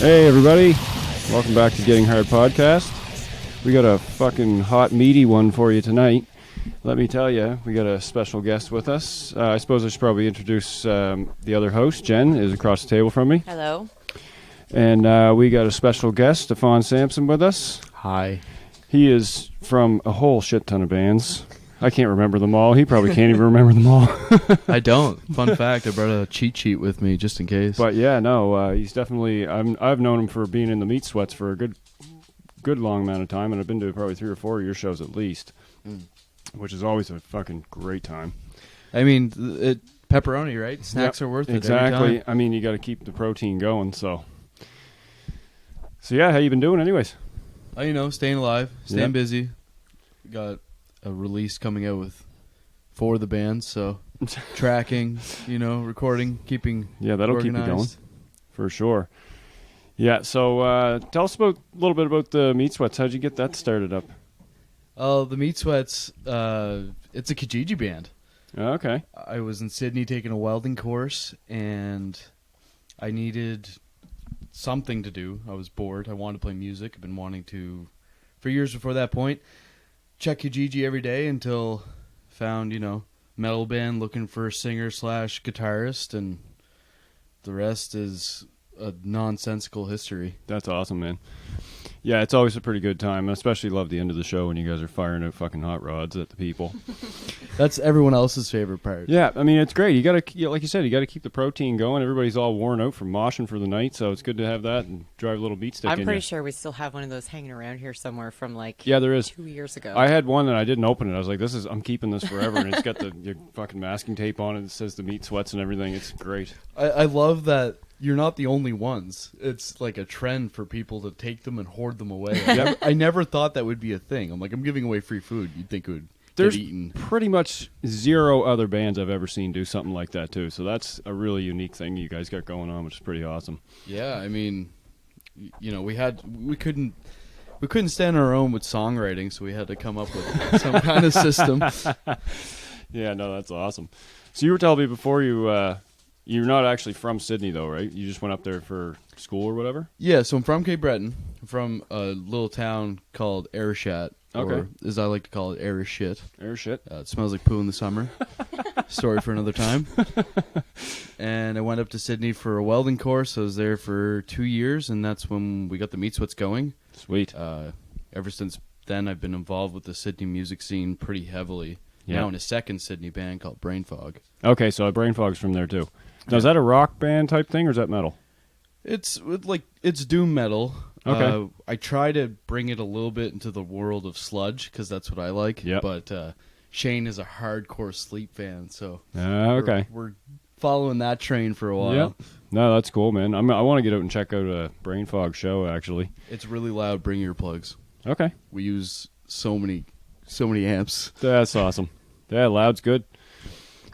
Hey everybody, welcome back to Getting Hard Podcast. We got a fucking hot meaty one for you tonight. Let me tell you, we got a special guest with us. I suppose I should probably introduce the other host. Jen is across the table from me. Hello. And we got a special guest, Stefane Samson, with us. Hi. He is from a whole shit ton of bands. I can't remember them all. He probably can't even remember them all. I don't. Fun fact, I brought a cheat sheet with me just in case. But yeah, no, he's definitely... I've known him for being in the Meat Sweats for a good long amount of time, and I've been to probably 3 or 4 of your shows at least, which is always a fucking great time. I mean, pepperoni, right? Snacks are worth it. Exactly. Every time. I mean, you got to keep the protein going, so yeah, how you been doing anyways? Staying alive, staying Yep. busy. Got a release coming out with 4 of the bands, so tracking, recording, keeping Yeah, that'll keep you going, organized. for sure. Yeah, so tell us a little bit about the Meat Sweats. How'd you get that started up? The Meat Sweats, it's a Kijiji band. Okay. I was in Sydney taking a welding course, and I needed something to do. I was bored. I wanted to play music. I've been wanting to, for years before that point, check Kijiji every day until found, metal band looking for a singer/guitarist, and the rest is a nonsensical history. That's awesome, man. Yeah, it's always a pretty good time. I especially love the end of the show when you guys are firing out fucking hot rods at the people. That's everyone else's favorite part. Yeah, I mean, it's great. You got to, like you said, you got to keep the protein going. Everybody's all worn out from moshing for the night, so it's good to have that and drive a little beat stick in I'm pretty you. sure we still have one of those hanging around here somewhere from Yeah, there is. 2 years ago. I had one and I didn't open it. I was like, I'm keeping this forever, and it's got your fucking masking tape on it. It says the Meat Sweats and everything. It's great. I love that you're not the only ones. It's like a trend for people to take them and hoard them away. I never thought that would be a thing. I'm giving away free food. You'd think it would There's get eaten. pretty much 0 other bands I've ever seen do something like that, too. So that's a really unique thing you guys got going on, which is pretty awesome. Yeah, I mean, we couldn't stand on our own with songwriting, so we had to come up with some kind of system. Yeah, no, that's awesome. So you were telling me before you're not actually from Sydney, though, right? You just went up there for school or whatever? Yeah, so I'm from Cape Breton. I'm from a little town called Ayrshire, Okay. or as I like to call it, Ayrshit. Air shit. It smells like poo in the summer. Story for another time. And I went up to Sydney for a welding course. I was there for 2 years, and that's when we got the Meat Sweats going. Sweet. Ever since then, I've been involved with the Sydney music scene pretty heavily. Yeah. Now in a second Sydney band called Brain Fog. Okay, so Brain Fog's from there, too. Now, is that a rock band type thing, or is that metal? It's doom metal. Okay. I try to bring it a little bit into the world of sludge, because that's what I like. Yep. But Shane is a hardcore Sleep fan, so Okay. we're following that train for a while. Yeah. No, that's cool, man. I want to get out and check out a Brain Fog show, actually. It's really loud. Bring your plugs. Okay. We use so many amps. That's awesome. Yeah, loud's good.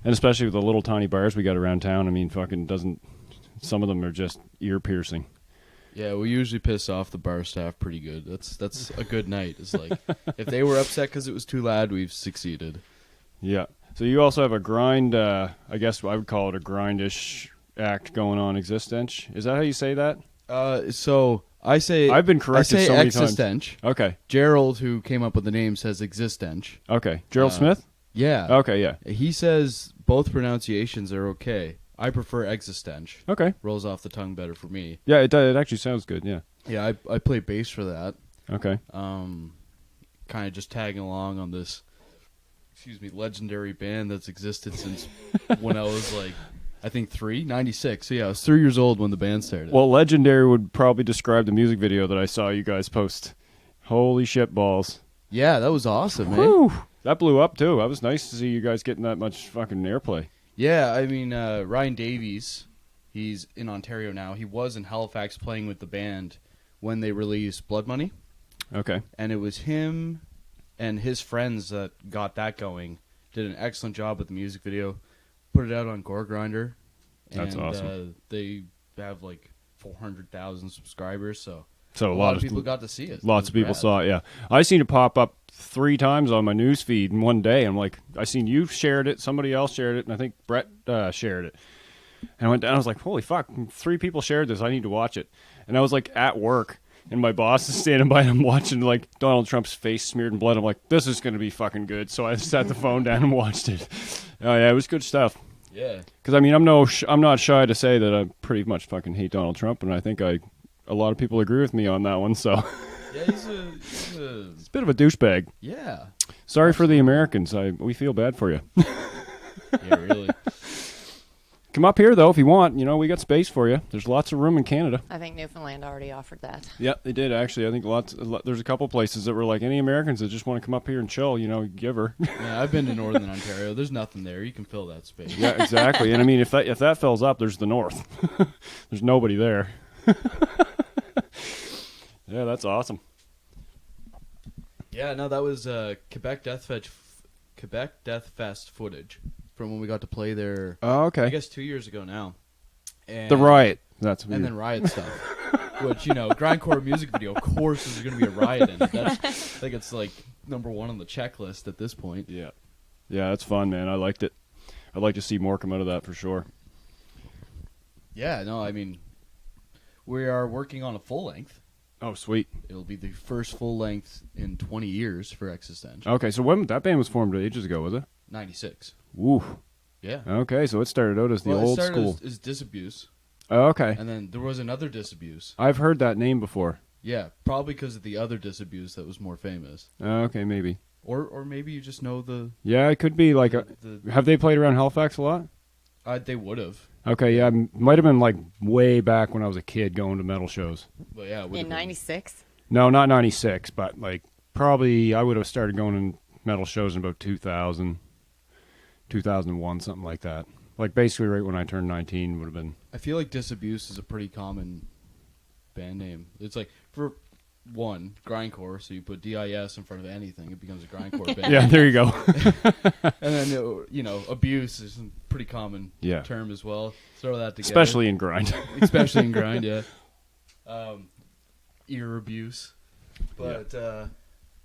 And especially with the little tiny bars we got around town, I mean, some of them are just ear-piercing. Yeah, we usually piss off the bar staff pretty good. That's a good night. It's like, if they were upset because it was too loud, we've succeeded. Yeah. So you also have a grind, I guess I would call it a grindish act going on, Existench. Is that how you say that? So I say... I've been corrected so many times. Existench. Okay. Gerald, who came up with the name, says Existench. Okay. Gerald Smith? Yeah. Okay, yeah. He says both pronunciations are okay. I prefer Existench. Okay. Rolls off the tongue better for me. Yeah, it actually sounds good, yeah. Yeah, I play bass for that. Okay. Kind of just tagging along on this, legendary band that's existed since when I was I think 96. So yeah, I was 3 years old when the band started. Well, legendary would probably describe the music video that I saw you guys post. Holy shit balls. Yeah, that was awesome, man. Whew. That blew up, too. That was nice to see you guys getting that much fucking airplay. Yeah, I mean, Ryan Davies, he's in Ontario now. He was in Halifax playing with the band when they released Blood Money. Okay. And it was him and his friends that got that going. Did an excellent job with the music video. Put it out on Gore Grinder. That's and, awesome. They have 400,000 subscribers, so So a lot of people got to see it. Lots of people saw it, yeah. I seen it pop up 3 times on my news feed in one day. I'm like, I seen you shared it, somebody else shared it, and I think Brett shared it. And I went down, I was like, holy fuck, 3 people shared this, I need to watch it. And I was like at work, and my boss is standing by, and I'm watching like Donald Trump's face smeared in blood. I'm like, this is going to be fucking good. So I sat the phone down and watched it. Oh yeah, it was good stuff. Yeah. Because I mean, I'm not shy to say that I pretty much fucking hate Donald Trump, and I think a lot of people agree with me on that one. So Yeah, he's a bit of a douchebag. yeah. Sorry for the Americans. We feel bad for you. Yeah, really. Come up here though if you want. You know, we got space for you. There's lots of room in Canada. I think Newfoundland already offered that. Yep, they did actually. I think there's a couple places that were like, any Americans that just want to come up here and chill, you know, give her. Yeah, I've been to Northern Ontario. There's nothing there. You can fill that space. Yeah, exactly. And I mean, if that fills up, there's the north. There's nobody there. Yeah, that's awesome. Yeah, no, that was Quebec Death Fest footage from when we got to play there. Oh, okay. I guess 2 years ago now. And, The riot. That's and then riot stuff, which grindcore music video. Of course, there's going to be a riot in it. I think it's like number one on the checklist at this point. Yeah, that's fun, man. I liked it. I'd like to see more come out of that for sure. Yeah, no, I mean, we are working on a full length. Oh, sweet. It'll be the first full length in 20 years for Existench. Okay, so when that band was formed ages ago, was it? 96. Woo. Yeah. Okay, so it started out as the old it started school. as Disabuse, Oh, okay. and then there was another Disabuse. I've heard that name before. Yeah, probably because of the other Disabuse that was more famous. Okay, maybe. Or maybe you just know the... Yeah, it could be like have they played around Halifax a lot? They would have. Okay, yeah, might have been like way back when I was a kid going to metal shows. But yeah, it would In have been. '96? No, not 96, but like probably I would have started going to metal shows in about 2000, 2001, something like that. Like basically right when I turned 19 would have been. I feel like Disabuse is a pretty common band name. It's like, for one, grindcore, so you put DIS in front of anything, it becomes a grindcore band. Yeah, there you go. And then, abuse is a pretty common term as well. Throw that together. Especially in grind. Especially in grind, yeah. Ear abuse. But,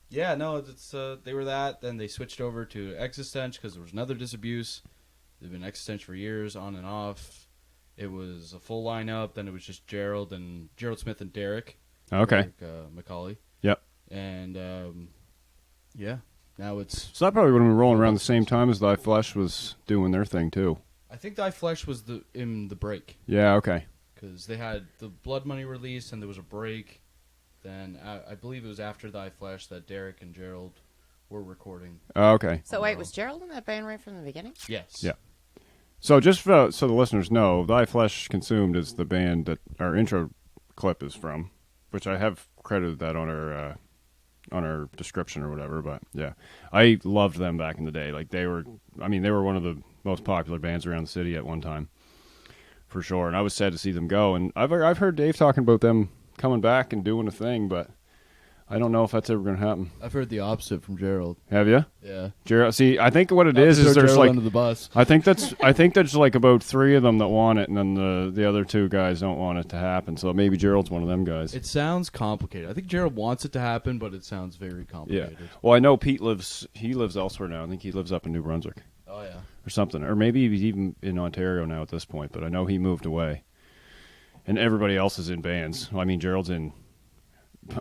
it's they were that. Then they switched over to Existench because there was another Disabuse. They've been Existench for years, on and off. It was a full lineup. Then it was just Gerald Smith and Derek. Okay. Derek Macaulay. Yep. And, now it's... So that probably would have been rolling around the same time as Thy Flesh was doing their thing too. I think Thy Flesh was in the break. Yeah, okay. Because they had the Blood Money release, and there was a break. Then I believe it was after Thy Flesh that Derek and Gerald were recording. Oh, okay. So wait, was Gerald in that band right from the beginning? Yes. Yeah. So just so the listeners know, Thy Flesh Consumed is the band that our intro clip is from, which I have credited that on our description or whatever. But yeah, I loved them back in the day. Like they were one of the most popular bands around the city at one time, for sure. And I was sad to see them go. And I've heard Dave talking about them coming back and doing a thing, but I don't know if that's ever going to happen. I've heard the opposite from Gerald. Have you? Yeah. Gerald. See, I think what it is there's Gerald like under the bus. I think there's like about 3 of them that want it, and then the other 2 guys don't want it to happen. So maybe Gerald's one of them guys. It sounds complicated. I think Gerald wants it to happen, but it sounds very complicated. Yeah. Well, I know Pete lives elsewhere now. I think he lives up in New Brunswick. Oh yeah. Or something, or maybe he's even in Ontario now at this point. But I know he moved away, and everybody else is in bands. Well, I mean, Gerald's in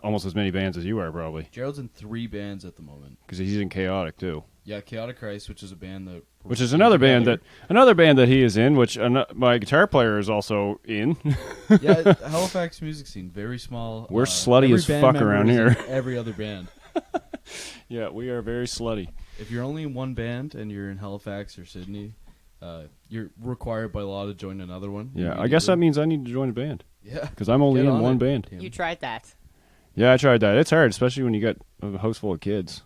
almost as many bands as you are, probably. Gerald's in 3 bands at the moment. Because he's in Chaotic too. Yeah, Chaotic Christ, which is a band that... Which is another band that he is in, which my guitar player is also in. Yeah, Halifax music scene, very small. We're slutty as fuck around here. Every other band. Yeah, we are very slutty. If you're only in one band and you're in Halifax or Sydney, you're required by law to join another one. Yeah, I guess that means I need to join a band. Yeah. Because I'm only in one band. You tried that. Yeah, I tried that. It's hard, especially when you got a house full of kids.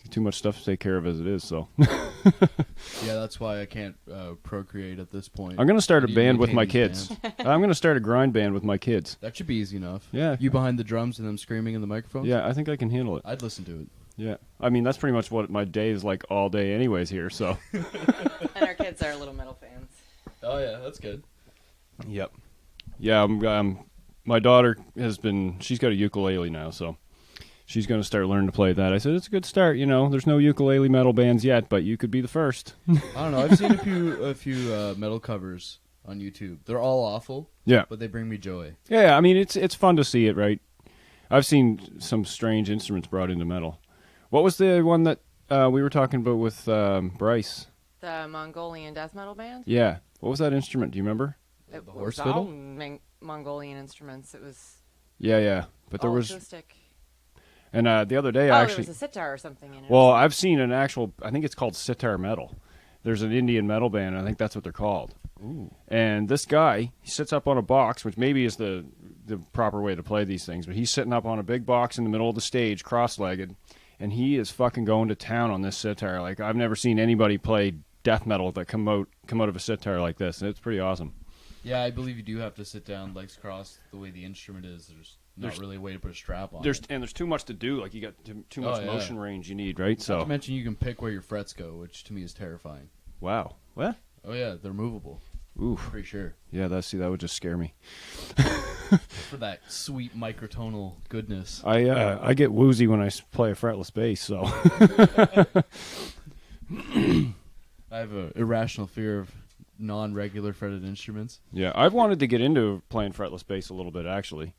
Too much stuff to take care of as it is, so. Yeah, that's why I can't procreate at this point. I'm going to start a band with my kids. I'm going to start a grind band with my kids. That should be easy enough. Yeah. You behind the drums and them screaming in the microphone? Yeah, I think I can handle it. I'd listen to it. Yeah. I mean, that's pretty much what my day is like all day anyways here, so. And our kids are little metal fans. Oh, yeah, that's good. Yep. Yeah, my daughter she's got a ukulele now, so she's going to start learning to play that. I said, it's a good start, there's no ukulele metal bands yet, but you could be the first. I don't know, I've seen a few metal covers on YouTube. They're all awful, Yeah. but they bring me joy. Yeah, I mean, it's fun to see it, right? I've seen some strange instruments brought into metal. What was the one that we were talking about with Bryce? The Mongolian death metal band? Yeah. What was that instrument? Do you remember? It the horse was fiddle? all Mongolian instruments. It was Yeah. But there all was... acoustic. And the other day, Oh, I there actually... was a sitar or something in it. Well, I've seen an actual... I think it's called sitar metal. There's an Indian metal band, and I think that's what they're called. Ooh. And this guy, he sits up on a box, which maybe is the proper way to play these things, but he's sitting up on a big box in the middle of the stage, cross-legged, and he is fucking going to town on this sitar. Like, I've never seen anybody play death metal that come out of a sitar like this, and it's pretty awesome. Yeah, I believe you do have to sit down, legs crossed, the way the instrument is. There's not really a way to put a strap on it. And there's too much to do. Like, you got too much motion range you need, right? Not to mention you can pick where your frets go, which to me is terrifying. Wow. What? Oh, yeah, they're movable. Ooh. Pretty sure. Yeah, that would just scare me. For that sweet microtonal goodness. I get woozy when I play a fretless bass, so... I have an irrational fear of non-regular fretted instruments. Yeah, I've wanted to get into playing fretless bass a little bit, actually.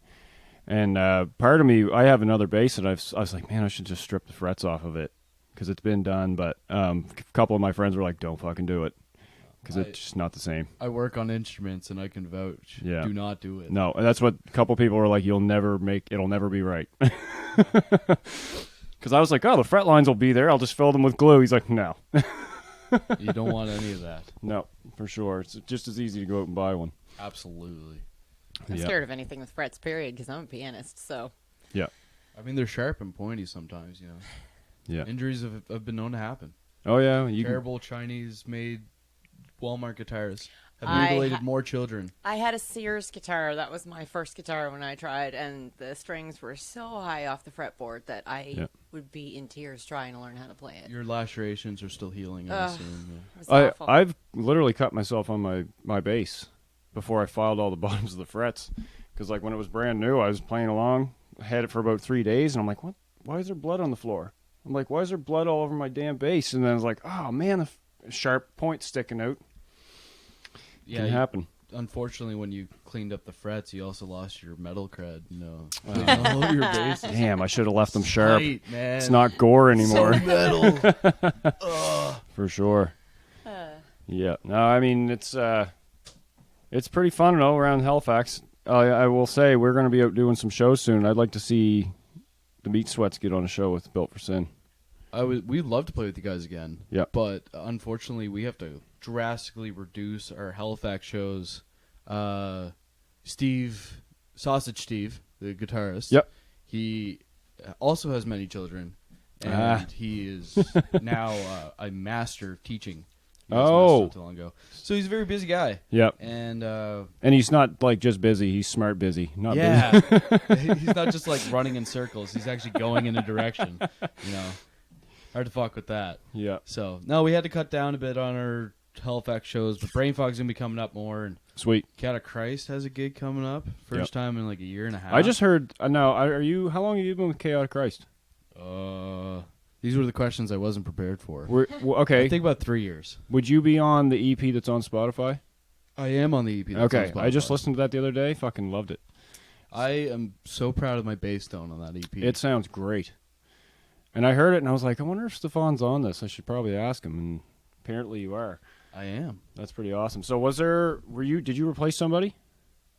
And part of me, I have another bass, and I was like, man, I should just strip the frets off of it, because it's been done, but a couple of my friends were like, don't fucking do it, because it's just not the same. I work on instruments, and I can vouch. Yeah. Do not do it. No, and that's what a couple people were like, it'll never be right. Because I was like, oh, the fret lines will be there, I'll just fill them with glue. He's like, no. You don't want any of that. No, for sure. It's just as easy to go out and buy one. Absolutely. I'm scared of anything with frets, period, because I'm a pianist, so... Yeah. I mean, they're sharp and pointy sometimes, you know. Yeah. Injuries have been known to happen. Oh, yeah. Terrible Chinese-made Walmart guitars have I mutilated more children. I had a Sears guitar. That was my first guitar when I tried, and the strings were so high off the fretboard that I would be in tears trying to learn how to play it. Your lacerations are still healing, I assume. It was awful. I've literally cut myself on my bass before I filed all the bottoms of the frets. Because, like, when it was brand new, I was playing along. I had it for about 3 days, and I'm like, what? Why is there blood on the floor? I'm like, why is there blood all over my damn bass? And then I was like, oh, man, the sharp point sticking out. Yeah, Can happen. Unfortunately, when you cleaned up the frets, you also lost your metal cred. No. All your basses. Damn, I should have left them sharp. Tight, man. It's not gore anymore. So metal. For sure. Yeah. No, I mean, it's pretty fun, though, around Halifax. I will say we're going to be out doing some shows soon. I'd like to see the Meat Sweats get on a show with Built for Sin. We'd love to play with you guys again. Yeah. But unfortunately, we have to drastically reduce our Halifax shows. Sausage Steve, the guitarist. Yep. He also has many children, and he is now a master of teaching. He was master not too long ago. So he's a very busy guy. Yep. And he's not like just busy; he's smart busy. Not yeah, busy. he's not just like running in circles. He's actually going in a direction. You know, hard to fuck with that. Yeah. So no, we had to cut down a bit on our Halifax shows, but Brain Fog's gonna be coming up more. And Sweet. Cat of Christ has a gig coming up. First time in like a year and a half. I just heard. Now, are you? How long have you been with Chaotic Christ? These were the questions I wasn't prepared for. Okay. I think about 3 years. Would you be on the EP that's on Spotify? I am on the EP. That's Okay. on Spotify. I just listened to that the other day. Fucking loved it. I am so proud of my bass tone on that EP. It sounds great. And I heard it, and I was like, I wonder if Stefane's on this. I should probably ask him. And apparently you are. I am. That's pretty awesome. So did you replace somebody?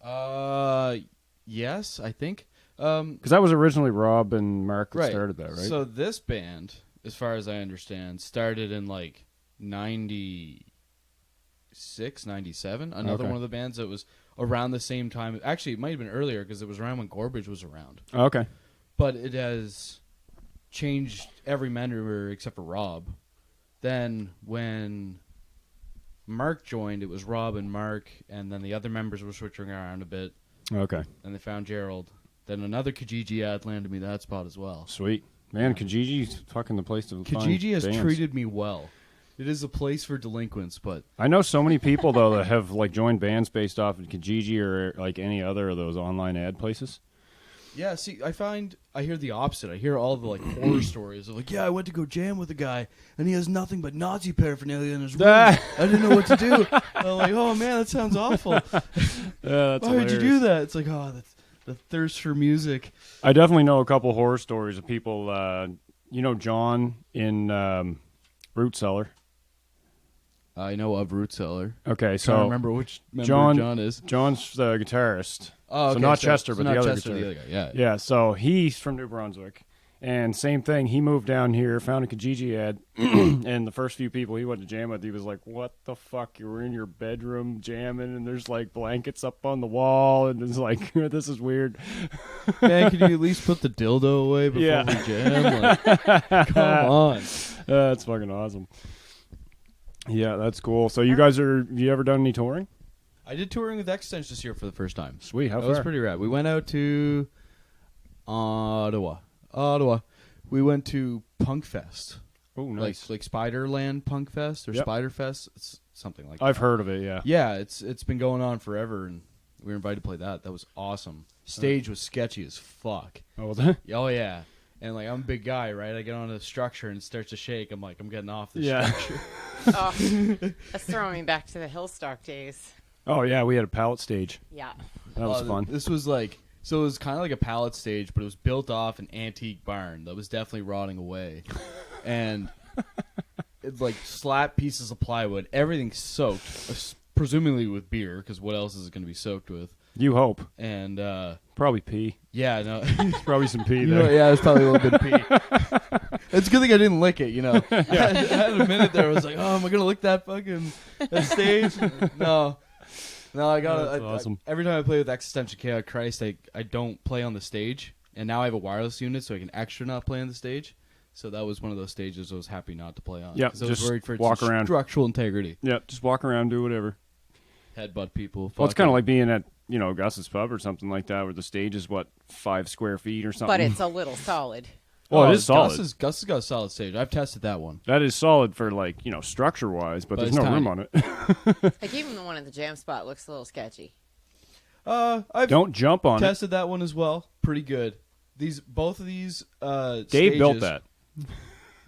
Yes, I think. Because that was originally Rob and Mark that started that, right? So this band, as far as I understand, started in like 96, 97. Another one of the bands that was around the same time. Actually, it might have been earlier because it was around when Gorbridge was around. Okay. But it has changed every member except for Rob. Then when Mark joined, it was Rob and Mark, and then the other members were switching around a bit. Okay. And they found Gerald. Then another Kijiji ad landed me that spot as well. Sweet. Man, Kijiji's fucking the place to find Kijiji has bands. treated me well. It is a place for delinquents, but... I know so many people, though, that have like joined bands based off of Kijiji or like any other of those online ad places. Yeah, see, I hear the opposite. I hear all the like horror stories of like, yeah, I went to go jam with a guy, and he has nothing but Nazi paraphernalia in his room. I didn't know what to do. I'm like, oh man, that sounds awful. That's Why would you do that? It's like, oh, that's the thirst for music. I definitely know a couple horror stories of people. You know John in Root Cellar? I know of Root Cellar. Okay, I so don't remember which member John is. John's the guitarist. Oh, okay, so not Chester, but not the other Chester, guitarist. the other guy. Yeah. Yeah, so he's from New Brunswick. And same thing, he moved down here, found a Kijiji ad, and the first few people he went to jam with, he was like, what the fuck? You were in your bedroom jamming, and there's like blankets up on the wall, and it's like, this is weird. Man, can you at least put the dildo away before we jam? Like, come on. That's fucking awesome. Yeah, that's cool. So you guys have you ever done any touring? I did touring with Existench this year for the first time. Sweet, how That far? was pretty rad. We went out to Ottawa. We went to Punk Fest. Oh, nice. Like Spiderland Punk Fest or Yep. Spider Fest. It's something like that. I've heard of it, yeah. Yeah, it's been going on forever, and we were invited to play that. That was awesome. Stage was sketchy as fuck. Oh, was it? Oh, yeah. And, like, I'm a big guy, right? I get on the structure and it starts to shake. I'm like, I'm getting off this structure. Oh, that's throwing me back to the Hillstock days. Oh, yeah, we had a pallet stage. Yeah. That was fun. This was like, so it was kind of like a pallet stage, but it was built off an antique barn that was definitely rotting away. And it's like slap pieces of plywood, everything soaked, presumably with beer, because what else is it going to be soaked with? You hope. And, Probably pee. yeah, no. Probably some pee You know, there. yeah, there's probably a little bit of pee. It's a good thing I didn't lick it, you know. I had a minute there. I was like, oh, am I going to lick that fucking stage? No, I got That's to. awesome. Every time I play with Existench Chaos Christ, I don't play on the stage. And now I have a wireless unit, so I can extra not play on the stage. So that was one of those stages I was happy not to play on. Yeah, 'cause I was just worried for walk its around. structural integrity. Yeah, just walk around, do whatever. Headbutt people. Well, it's kind of like being at, Gus's Pub or something like that, where the stage is, 5 square feet or something? But it's a little solid. Well, it is solid. Gus has got a solid stage. I've tested that one. That is solid for, structure-wise, but there's it's no tiny. room on it. Like, even the one at the jam spot looks a little sketchy. I've Don't jump on it. tested that one as well. Pretty good. Both of these Dave stages, built that.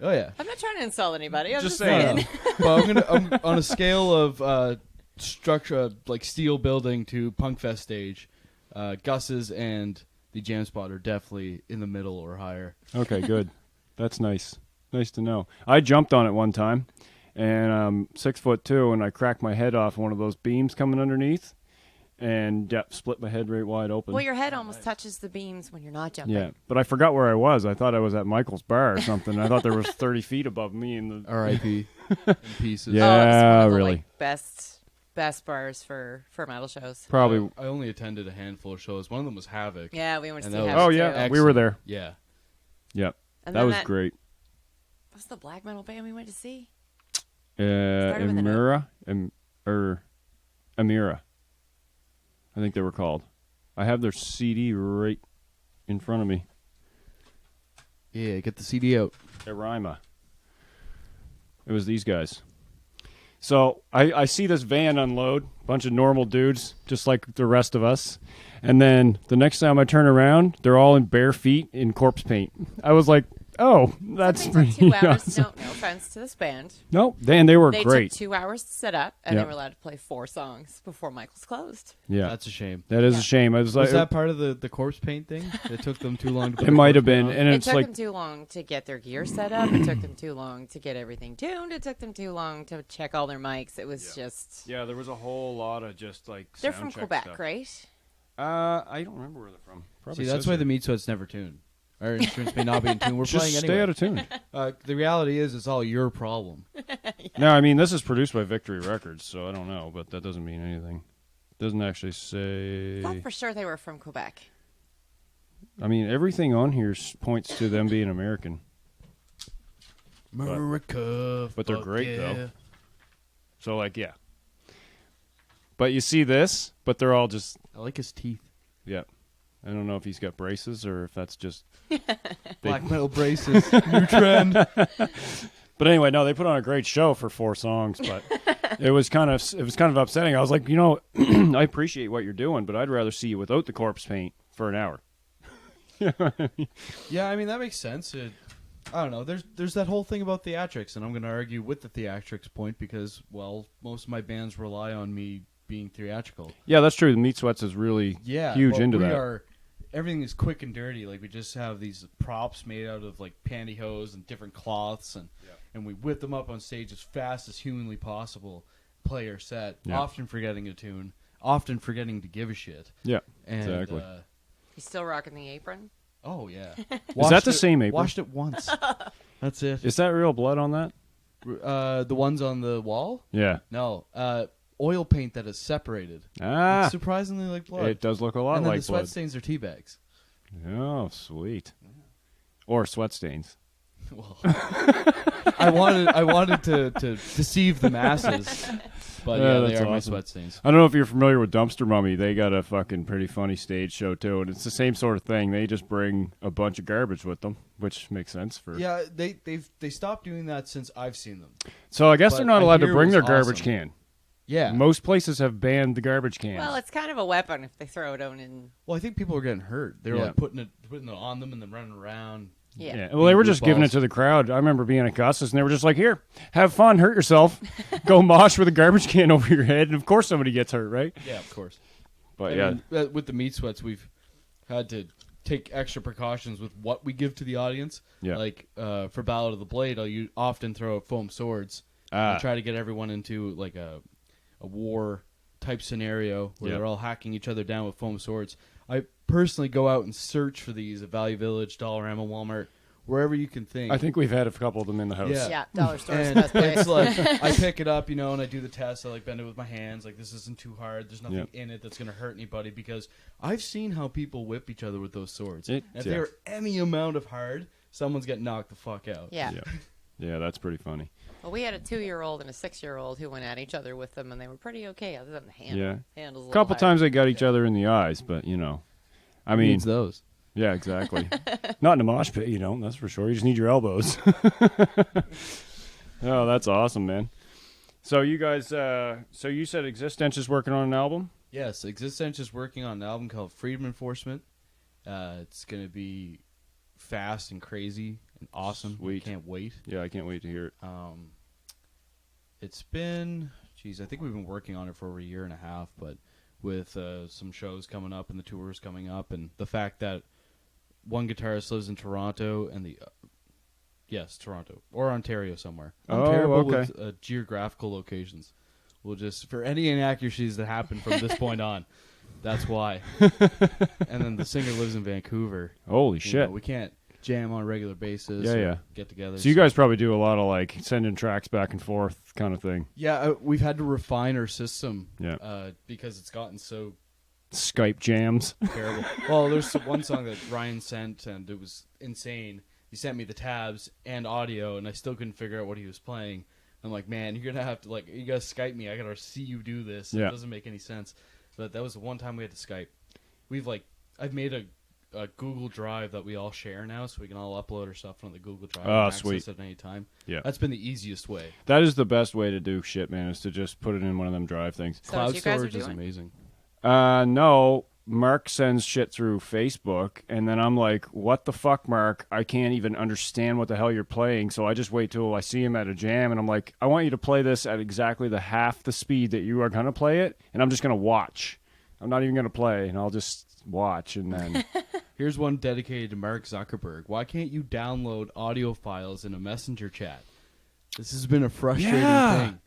Oh yeah. I'm not trying to insult anybody. I'm Just just saying. saying. But I'm on a scale of structure, like steel building to punk fest stage. Gus's and the jam spot are definitely in the middle or higher. Okay, good. That's nice. Nice to know. I jumped on it one time, and I'm 6'2", and I cracked my head off one of those beams coming underneath, and split my head right wide open. Well, your head almost touches the beams when you're not jumping. Yeah, but I forgot where I was. I thought I was at Michael's bar or something. I thought there was 30 feet above me. R.I.P. in pieces. Yeah. Oh, it's one of the, really. like, best bars for metal shows. Probably. I only attended a handful of shows. One of them was Havoc. Yeah, we went to And see that was- Havoc, Oh, yeah. too. We were there. Yeah. Yep. And That then was great. What's the black metal band we went to see? Amira. Amira. I think they were called. I have their CD right in front of me. Yeah, get the CD out. Erima. It was these guys. So I see this van unload, bunch of normal dudes, just like the rest of us. And then the next time I turn around, they're all in bare feet in corpse paint. I was like, oh, that's They pretty took 2 hours. awesome. No offense to this band. No, they were They great. took 2 hours to set up, and Yeah. they were allowed to play 4 songs before Michael's closed. Yeah, That's a shame. that is Yeah. a shame. I was like, Was that part of the corpse paint thing? It took them too long to put it the might corpse have been, paint on? and It it's took like, them too long to get their gear set up. It took them too long to get everything tuned. It took them too long to check all their mics. It was just... yeah, there was a whole lot of just like. They're sound from check Quebec, stuff. right? I don't remember where they're from. Probably See, that's says why it. the meat sweat's never tuned. Our instruments may not be in tune. We're Just playing stay anyway. out of tune. The reality is, it's all your problem. No, I mean, this is produced by Victory Records, so I don't know, but that doesn't mean anything. Doesn't actually say. I thought for sure they were from Quebec. I mean, everything on here points to them being American. America, but they're fuck great, yeah. though. So, like, yeah. But you see this, but they're all just, I like his teeth. yeah. I don't know if he's got braces or if that's just. Black metal braces. New trend. But anyway, no, they put on a great show for 4 songs, but it was kind of upsetting. I was like, I appreciate what you're doing, but I'd rather see you without the corpse paint for an hour. Yeah, I mean, that makes sense. I don't know. There's that whole thing about theatrics, and I'm going to argue with the theatrics point because, well, most of my bands rely on me being theatrical. Yeah, that's true. The Meat Sweats is really huge into that. Everything is quick and dirty. Like, we just have these props made out of, like, pantyhose and different cloths, and we whip them up on stage as fast as humanly possible, play our set, often forgetting a tune, often forgetting to give a shit. Yeah, and, exactly. You still rocking the apron? Oh, yeah. Is that the same apron? Washed it once. That's it. Is that real blood on that? The ones on the wall? Yeah. No. Oil paint that is separated. Ah. It's surprisingly like blood. It does look a lot and then like the sweat blood. stains are tea bags. Oh, sweet. Or sweat stains. Well, I wanted to deceive the masses. But yeah, they are awesome. my sweat stains. I don't know if you're familiar with Dumpster Mummy. They got a fucking pretty funny stage show too, and it's the same sort of thing. They just bring a bunch of garbage with them, which makes sense for. Yeah, they stopped doing that since I've seen them. So I guess But they're not I allowed to hear bring it their was garbage awesome. can. Yeah. Most places have banned the garbage cans. Well, it's kind of a weapon if they throw it out in. Well, I think people were getting hurt. They were Yeah. like putting it on them and then running around. Yeah. Well, they were Blue just giving balls. it to the crowd. I remember being at Gus's, and they were just like, "Here, have fun, hurt yourself, go mosh with a garbage can over your head," and of course somebody gets hurt, right? Yeah, of course. But And then, with the Meat Sweats, we've had to take extra precautions with what we give to the audience. Yeah. Like for Ballad of the Blade, I'll often throw out foam swords and try to get everyone into like a war type scenario where they're all hacking each other down with foam swords. I personally go out and search for these at Value Village, Dollarama, Walmart, wherever you can think. I think we've had a couple of them in the house. Yeah. Yeah, dollar store is And the best place. it's like I pick it up, and I do the test. I like bend it with my hands. Like, this isn't too hard. There's nothing in it that's gonna hurt anybody, because I've seen how people whip each other with those swords. And if they're any amount of hard, someone's getting knocked the fuck out. Yeah. Yeah, that's pretty funny. Well, we had a 2-year-old and a 6-year-old who went at each other with them, and they were pretty okay, other than the handle. Yeah. Handles A couple times they got each other in the eyes, but I Who mean, needs those? yeah, exactly. Not in a mosh pit, that's for sure. You just need your elbows. Oh, that's awesome, man. So you guys, so you said Existench is working on an album? Yes, Existench is working on an album called Freedom Enforcement. It's going to be fast and crazy and awesome. Sweet. I can't wait. Yeah, I can't wait to hear it. It's been, I think we've been working on it for over a year and a half, but with some shows coming up and the tours coming up, and the fact that one guitarist lives in Toronto and Toronto or Ontario somewhere. I'm terrible with geographical locations. We'll just, for any inaccuracies that happen from this point on, that's why. And then the singer lives in Vancouver. Holy shit. We can't jam on a regular basis. Yeah. Get together. So you guys probably do a lot of like sending tracks back and forth kind of thing. Yeah, we've had to refine our system. Yeah. Because it's gotten so Skype jams. terrible. Well, there's one song that Ryan sent, and it was insane. He sent me the tabs and audio, and I still couldn't figure out what he was playing. I'm like, man, you're gonna have to you gotta Skype me. I gotta see you do this. Yeah. It doesn't make any sense. But that was the one time we had to Skype. I've made a Google Drive that we all share now, so we can all upload our stuff on the Google Drive. Oh, and sweet. access it at any time. Yeah. That's been the easiest way. That is the best way to do shit, man, is to just put it in one of them drive things. So Cloud what you guys are storage is doing? amazing. No, Mark sends shit through Facebook, and then I'm like, what the fuck, Mark? I can't even understand what the hell you're playing, so I just wait till I see him at a jam, and I'm like, I want you to play this at exactly the half the speed that you are going to play it, and I'm just going to watch. I'm not even going to play, and I'll just watch, and then... Here's one dedicated to Mark Zuckerberg. Why can't you download audio files in a messenger chat? This has been a frustrating thing.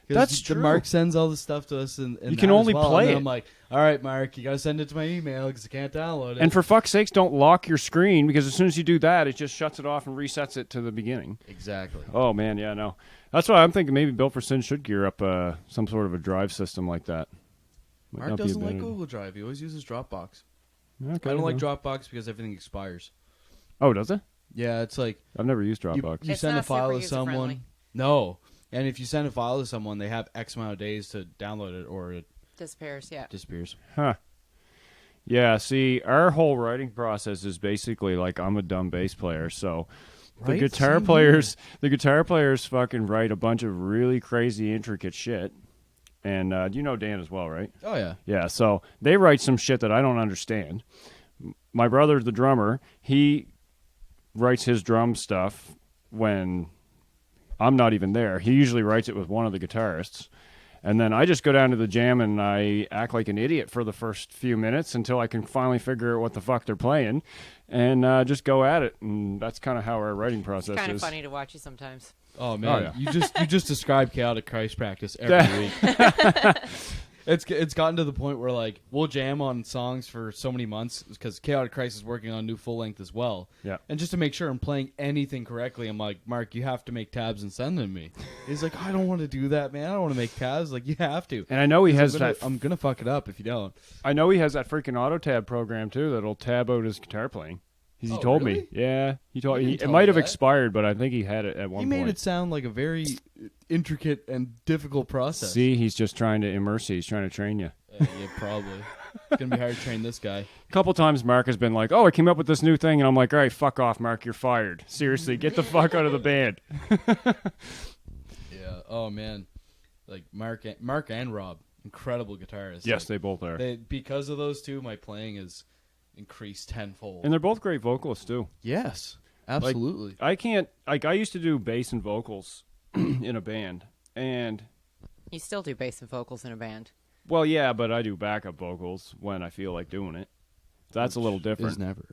That's true. Mark sends all the stuff to us, and You can only play and it. I'm like, all right, Mark, you got to send it to my email because I can't download it. And for fuck's sakes, don't lock your screen, because as soon as you do that, it just shuts it off and resets it to the beginning. Exactly. Oh, man, yeah, no. That's why I'm thinking maybe Built for Sin should gear up some sort of a drive system like that. Might Mark not be a doesn't bad like idea. Google Drive. He always uses Dropbox. Okay, I don't like well. Dropbox because everything expires. Oh, does it? Yeah, it's like I've never used Dropbox. you It's send a not super file to user-friendly. someone. No. And if you send a file to someone, they have X amount of days to download it or it Disappears, yeah. disappears. Huh. Yeah, see, our whole writing process is basically like I'm a dumb bass player, so the Right? guitar Same players fucking write a bunch of really crazy intricate shit. And you know Dan as well, right? Oh, yeah. Yeah, so they write some shit that I don't understand. my brother, the drummer, he writes his drum stuff when I'm not even there. He usually writes it with one of the guitarists. And then I just go down to the jam and I act like an idiot for the first few minutes until I can finally figure out what the fuck they're playing and just go at it. And that's kind of how our writing process is. It's kind of funny to watch you sometimes. Oh man, yeah. you just describe chaotic Christ practice every week. It's gotten to the point where like we'll jam on songs for so many months because Chaotic Christ is working on new full length as well. Yeah. And just to make sure I'm playing anything correctly, I'm like, Mark, you have to make tabs and send them to me. He's like, I don't want to do that, man. I don't want to make tabs. Like, you have to. And I know he has I'm gonna fuck it up if you don't. I know he has that freaking auto tab program too that'll tab out his guitar playing. He Oh, told really? me. Yeah, he told He me. didn't It tell might me have that. expired, but I think he had it at one He point. made it sound like a very intricate and difficult process. See, he's just trying to immerse you. He's trying to train you. Yeah, probably. It's gonna be hard to train this guy. A couple times Mark has been like, oh, I came up with this new thing, and I'm like, all right, fuck off, Mark, you're fired. Seriously, get the fuck out of the band. Yeah. Oh man, like Mark and Rob, incredible guitarists. Yes, Like, they both are. because of those two, my playing is increased tenfold. And they're both great vocalists, too. Yes, absolutely. I can't, like, I used to do bass and vocals in a band, and, You still do bass and vocals in a band. well, yeah, but I do backup vocals when I feel like doing it. That's a little different. Is never.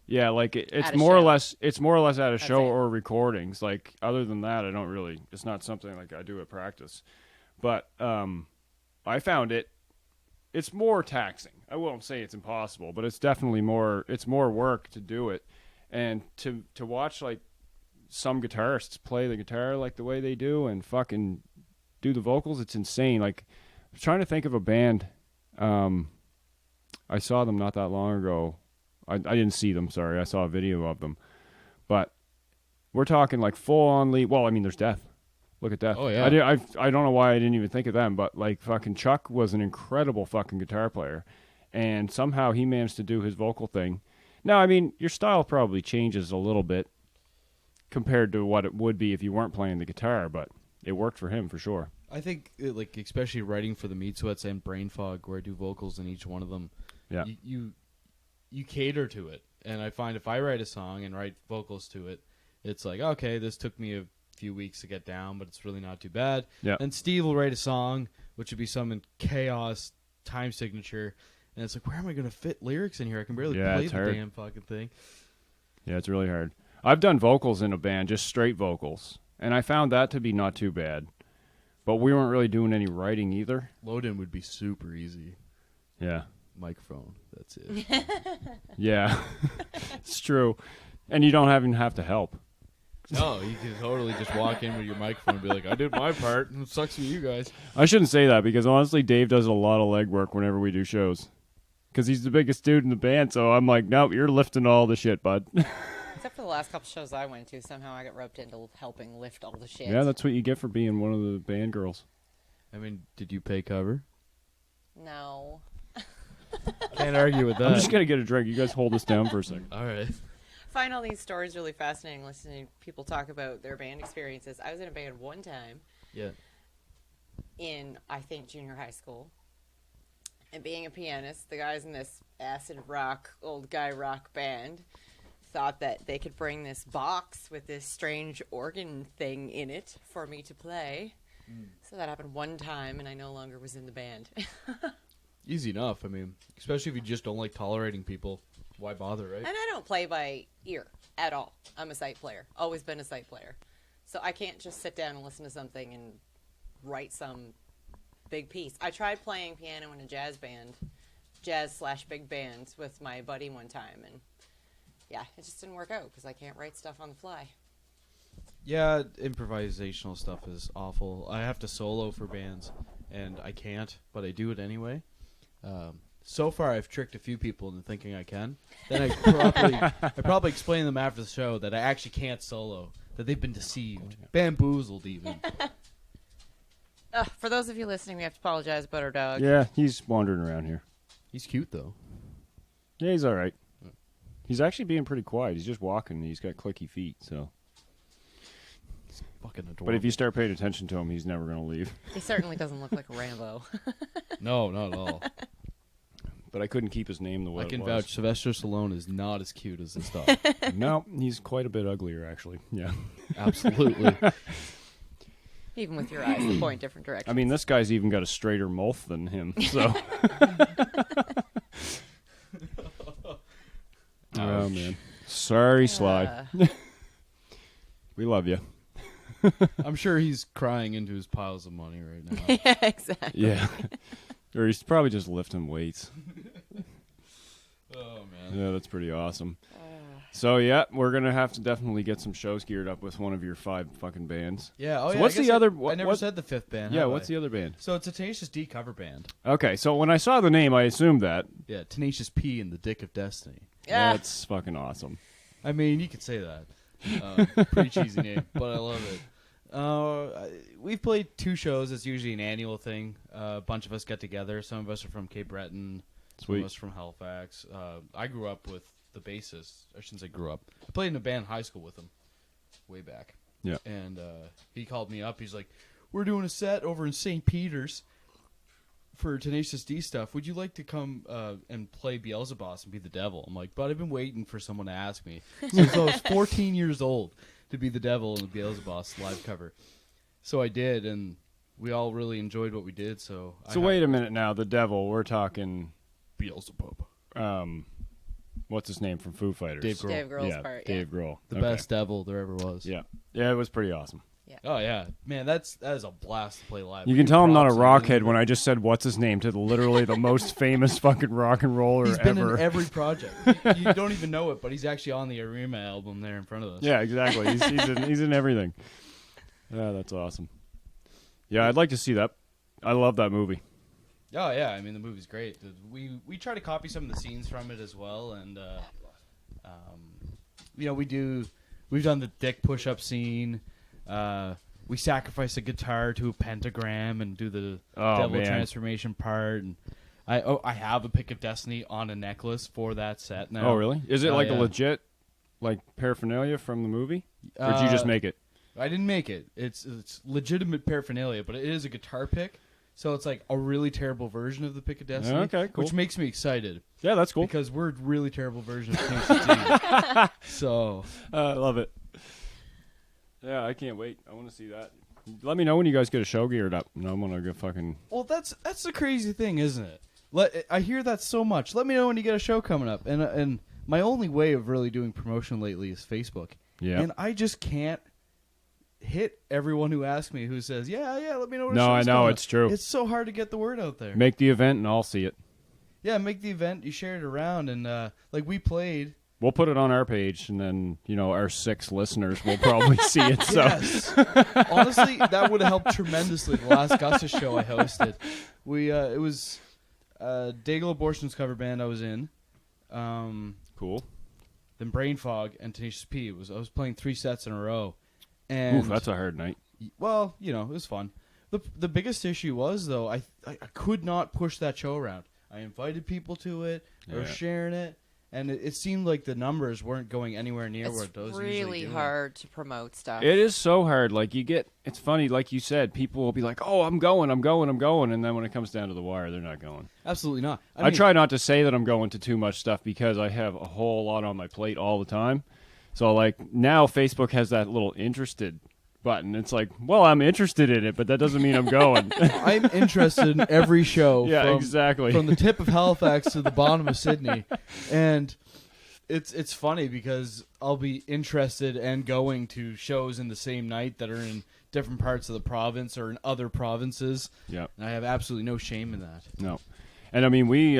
Yeah, like At it's a more or show. less. It's more or less at a show it. or recordings. Like other than that, I don't really. It's not something like I do at practice. But I found it. It's more taxing. I won't say it's impossible, but it's definitely more. It's more work to do it, and to watch like some guitarists play the guitar like the way they do and fucking do the vocals. It's insane. Like I'm trying to think of a band. I saw them not that long ago. I didn't see them, sorry. I saw a video of them. But we're talking like full-on lead. Well, I mean, there's Death. Look at Death. Oh, yeah. I don't know why I didn't even think of them, but like fucking Chuck was an incredible fucking guitar player. And somehow he managed to do his vocal thing. Now, I mean, your style probably changes a little bit compared to what it would be if you weren't playing the guitar, but it worked for him for sure. I think, like, especially writing for the Meat Sweats and Brain Fog, where I do vocals in each one of them, Yeah. you cater to it. And I find if I write a song and write vocals to it, it's like, okay, this took me a few weeks to get down, but it's really not too bad. Yeah. And Steve will write a song, which would be some in chaos time signature, and it's like, where am I going to fit lyrics in here? I can barely play it's the hard. damn fucking thing. Yeah, it's really hard. I've done vocals in a band, just straight vocals, and I found that to be not too bad. But we weren't really doing any writing either. Load-in would be super easy. Yeah. Microphone, that's it. Yeah. It's true. And you don't even have to help. No, you can totally just walk in with your microphone and be like, I did my part, and it sucks for you guys. I shouldn't say that because honestly, Dave does a lot of legwork whenever we do shows. Because he's the biggest dude in the band, so I'm like, nope, you're lifting all the shit, bud. Except for the last couple shows I went to, somehow I got roped into helping lift all the shit. Yeah, that's what you get for being one of the band girls. I mean, did you pay cover? No. Can't argue with that. I'm just going to get a drink. You guys hold this down for a second. All right. I find all these stories really fascinating, listening to people talk about their band experiences. I was in a band one time Yeah. in, I think, junior high school. And being a pianist, the guys in this acid rock, old guy rock band thought that they could bring this box with this strange organ thing in it for me to play. So that happened one time, and I no longer was in the band. Easy enough. I mean, especially if you just don't like tolerating people, why bother, right? And I don't play by ear at all. I'm a sight player. Always been a sight player. So I can't just sit down and listen to something and write some big piece. I tried playing piano in a jazz band, jazz/big band with my buddy one time, and yeah, it just didn't work out because I can't write stuff on the fly. Yeah, improvisational stuff is awful. I have to solo for bands, and I can't, but I do it anyway. So far, I've tricked a few people into thinking I can. Then I probably explain to them after the show that I actually can't solo, that they've been deceived, bamboozled even. For those of you listening, we have to apologize about our dog. Yeah, he's wandering around here. He's cute, though. Yeah, he's all right. He's actually being pretty quiet. He's just walking, and he's got clicky feet, so... Fucking adorable. But if you start paying attention to him, he's never going to leave. He certainly doesn't look like a Rambo. No, not at all. but I couldn't keep his name the way I can it was. vouch. Sylvester Stallone is not as cute as this stuff. No, he's quite a bit uglier, actually. Yeah. Absolutely. Even with your eyes that point different directions. I mean, this guy's even got a straighter mouth than him, so. Oh, man. Sorry, Sly. We love you. I'm sure he's crying into his piles of money right now. Yeah, exactly. Yeah. Or he's probably just lifting weights. Oh, man. Yeah, that's pretty awesome. So, yeah, we're going to have to definitely get some shows geared up with one of your 5 fucking bands. Yeah. Oh, So yeah. what's I guess the other... I never said the 5th band. Yeah, have what's I? the other band? So it's a Tenacious D cover band. Okay, so when I saw the name, I assumed that. Yeah, Tenacious P and the Dick of Destiny. Yeah. That's fucking awesome. I mean, you could say that. Pretty cheesy name, but I love it. We've played 2 shows. It's usually an annual thing. A bunch of us get together. Some of us are from Cape Breton. Some Sweet. of us from Halifax. I grew up with the bassist. I shouldn't say grew up. I played in a band in high school with him way back. Yeah. And he called me up. He's like, we're doing a set over in St. Peter's for Tenacious D stuff. Would you like to come and play Beelzebub and be the devil? I'm like, but I've been waiting for someone to ask me. So I was 14 years old to be the devil in the Beelzebub live cover. So I did, and we all really enjoyed what we did. So Wait a minute now. The devil, we're talking... Beelzebub. What's his name from Foo Fighters? Dave Grohl. Dave Grohl's Yeah, part. Yeah. Dave Grohl. The Okay. best devil there ever was. Yeah. Yeah, it was pretty awesome. Oh, yeah. Man, that is a blast to play live. You can tell I'm not a Props, rockhead when I just said what's his name to literally the most famous fucking rock and roller He's been ever. in every project. You don't even know it, but he's actually on the Arima album there in front of us. Yeah, exactly. He's in everything. Yeah, that's awesome. Yeah, I'd like to see that. I love that movie. Oh, yeah. I mean, the movie's great. We try to copy some of the scenes from it as well, and we've done the dick push-up scene. We sacrifice a guitar to a pentagram and do the devil transformation part. And I have a Pick of Destiny on a necklace for that set now. Oh, really? Is it like a yeah. legit paraphernalia from the movie? Or did you just make it? I didn't make it. It's legitimate paraphernalia, but it is a guitar pick. So it's like a really terrible version of the Pick of Destiny. Okay, cool. Which makes me excited. Yeah, that's cool. Because we're a really terrible version of Tenacious D. So I love it. Yeah, I can't wait. I want to see that. Let me know when you guys get a show geared up, and I'm gonna go fucking. Well, that's the crazy thing, isn't it? I hear that so much. Let me know when you get a show coming up. And my only way of really doing promotion lately is Facebook. Yeah. And I just can't hit everyone who asks me who says, yeah, let me know when a No, I show's know, coming it's up. true. It's so hard to get the word out there. Make the event, and I'll see it. Yeah, make the event. You share it around, and we played. We'll put it on our page, and then our 6 listeners will probably see it. So. Yes. Honestly, that would have helped tremendously. The last Gus's show I hosted, it was Daigle Abortion's cover band I was in. Cool. Then Brain Fog and Tenacious P. I was playing 3 sets in a row. And Oof, that's a hard night. well, it was fun. The biggest issue was though I could not push that show around. I invited people to it, or Yeah. sharing it. And it seemed like the numbers weren't going anywhere near where It's those usually really do. hard to promote stuff. It is so hard. It's funny, like you said, people will be like, oh, I'm going. And then when it comes down to the wire, they're not going. Absolutely not. I mean, try not to say that I'm going to too much stuff because I have a whole lot on my plate all the time. So, now Facebook has that little interested button. It's like, well, I'm interested in it, but that doesn't mean I'm going. I'm interested in every show. Yeah, exactly. From the tip of Halifax to the bottom of Sydney. And it's funny because I'll be interested and going to shows in the same night that are in different parts of the province or in other provinces. Yeah. And I have absolutely no shame in that. No. And I mean, we,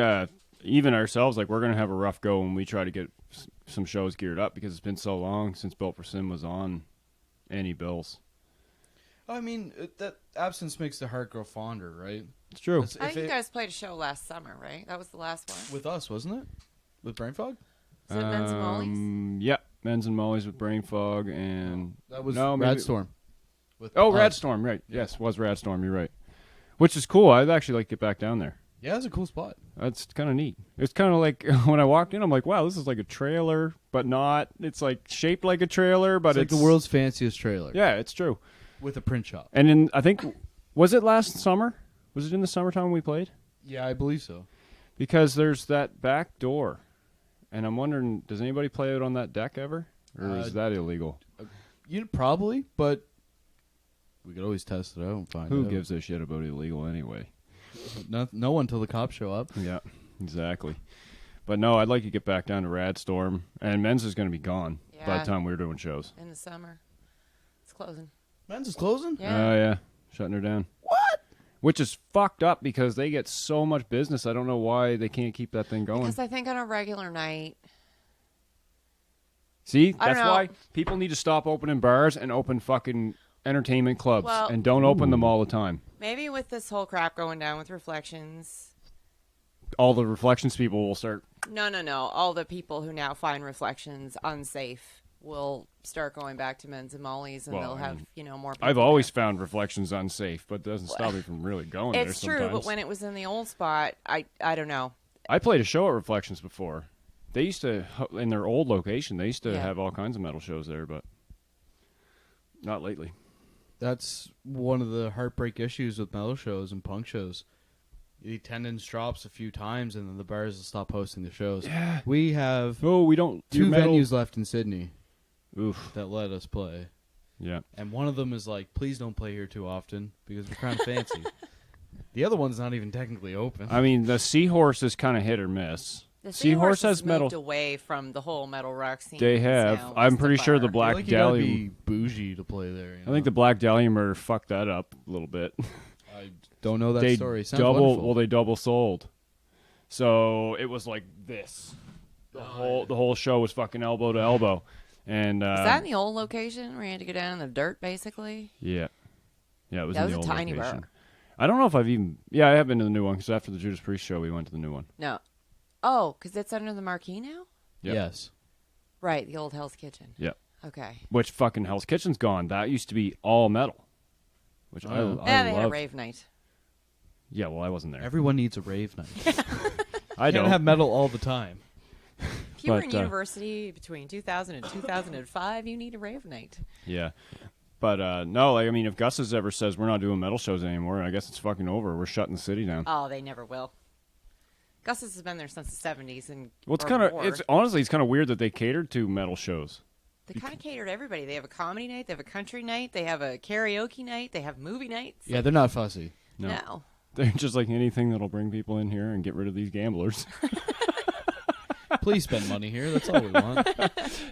even ourselves, we're going to have a rough go when we try to get some shows geared up because it's been so long since Built for Sin was on any bills. I mean, that absence makes the heart grow fonder, right? It's true. If I think you it- guys played a show last summer, right? That was the last one. with us, wasn't it? With Brain Fog? Was it Men's and Molly's? Yeah, Men's and Molly's with Brain Fog and That was no, maybe- Radstorm. Oh, us. Radstorm, right? Yes, was Radstorm. You're right. Which is cool. I'd actually like to get back down there. Yeah, it's a cool spot. That's kind of neat. It's kind of like when I walked in, I'm like, wow, this is like a trailer, but not. It's like shaped like a trailer, but It's like the world's fanciest trailer. Yeah, it's true. With a print shop. And I think, was it last summer? Was it in the summertime we played? Yeah, I believe so. Because there's that back door, and I'm wondering, does anybody play out on that deck ever, or is that illegal? Probably, but we could always test it out and find out. Who gives a shit about illegal anyway? No one till the cops show up. Yeah, exactly. But no, I'd like to get back down to Radstorm, and Men's is going to be gone by the time we're doing shows. In the summer. It's closing. Men's is closing? Yeah. Oh, yeah. Shutting her down. What? Which is fucked up because they get so much business. I don't know why they can't keep that thing going. Because I think on a regular night. See? That's why people need to stop opening bars and open fucking entertainment clubs and don't open them all the time. Maybe with this whole crap going down with Reflections. All the Reflections people will start. No. All the people who now find Reflections unsafe will start going back to Men's and Molly's, and they'll have, more people. I've always found Reflections unsafe, but it doesn't stop me from really going there sometimes. It's true, but when it was in the old spot, I don't know. I played a show at Reflections before. They used to, in their old location, they used to have all kinds of metal shows there, but not lately. That's one of the heartbreak issues with metal shows and punk shows. The attendance drops a few times, and then the bars will stop hosting the shows. Yeah. We have we don't two do metal. venues left in Sydney. Oof. That let us play. Yeah. And one of them is like, please don't play here too often because we're kind of fancy. The other one's not even technically open. I mean, the Seahorse is kind of hit or miss. The Seahorse has moved metal away from the whole metal rock scene. They have. Now I'm it's pretty the sure the bar. Black I feel like you gotta Dahlium. be bougie to play there. I think the Black Dahlium murder fucked that up a little bit. I don't know that they story. Sounds wonderful. they double sold. So it was like this. The whole show was fucking elbow to elbow. And Is that in the old location where you had to go down in the dirt, basically? Yeah. Yeah, it was That in the was old a tiny location. bar. I don't know if I've even... Yeah, I have been to the new one, because after the Judas Priest show, we went to the new one. No. Oh, because it's under the marquee now? Yep. Yes. Right, the old Hell's Kitchen. Yeah. Okay. Which fucking Hell's Kitchen's gone. That used to be all metal. Which I They had a loved. rave night. Yeah, well, I wasn't there. Everyone needs a rave night. I Can't don't. have metal all the time. If you were in But, university between 2000 and 2005, you need a rave night. Yeah. But, no, like, I mean, if Gus ever says we're not doing metal shows anymore, I guess it's fucking over. We're shutting the city down. Oh, they never will. Gus's has been there since the 70s. Well, honestly, it's kind of weird that they catered to metal shows. They kind of cater to everybody. They have a comedy night, they have a country night, they have a karaoke night, they have movie nights. Yeah, they're not fussy. No. They're just like anything that'll bring people in here and get rid of these gamblers. Please spend money here. That's all we want.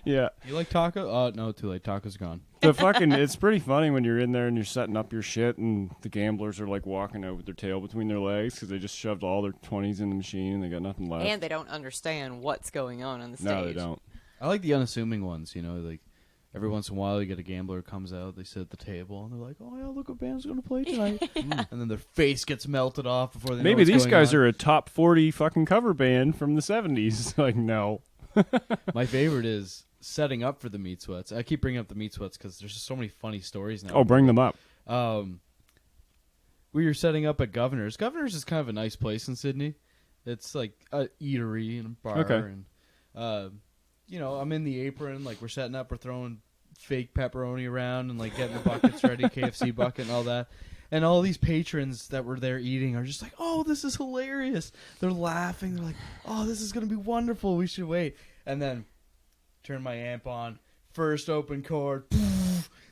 Yeah. You like taco? Oh, no, too late. Taco's gone. It's pretty funny when you're in there and you're setting up your shit and the gamblers are like walking out with their tail between their legs because they just shoved all their 20s in the machine and they got nothing left. And they don't understand what's going on the stage. No, they don't. I like the unassuming ones, like every once in a while you get a gambler who comes out, they sit at the table, and they're like, oh, yeah, look what band's going to play tonight. And then their face gets melted off before they know Maybe what's these going guys on. are a top 40 fucking cover band from the 70s. Like, no. My favorite is setting up for the Meat Sweats. I keep bringing up the Meat Sweats because there's just so many funny stories now. Oh, bring them up. We were setting up at Governor's. Governor's is kind of a nice place in Sydney. It's like a eatery and a bar. Okay. And, I'm in the apron. Like, we're setting up. We're throwing fake pepperoni around and, like, getting the buckets ready, KFC bucket and all that. And all these patrons that were there eating are just like, oh, this is hilarious. They're laughing. They're like, oh, this is going to be wonderful. We should wait. And then turn my amp on. First open chord.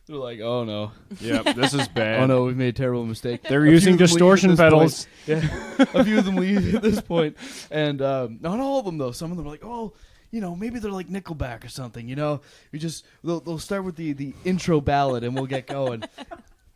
They're like, oh, no. Yep, this is bad. Oh, no, we've made a terrible mistake. They're using distortion pedals. Yeah, a few of them leave at this point. And not all of them, though. Some of them are like, oh, maybe they're like Nickelback or something, They'll start with the intro ballad and we'll get going.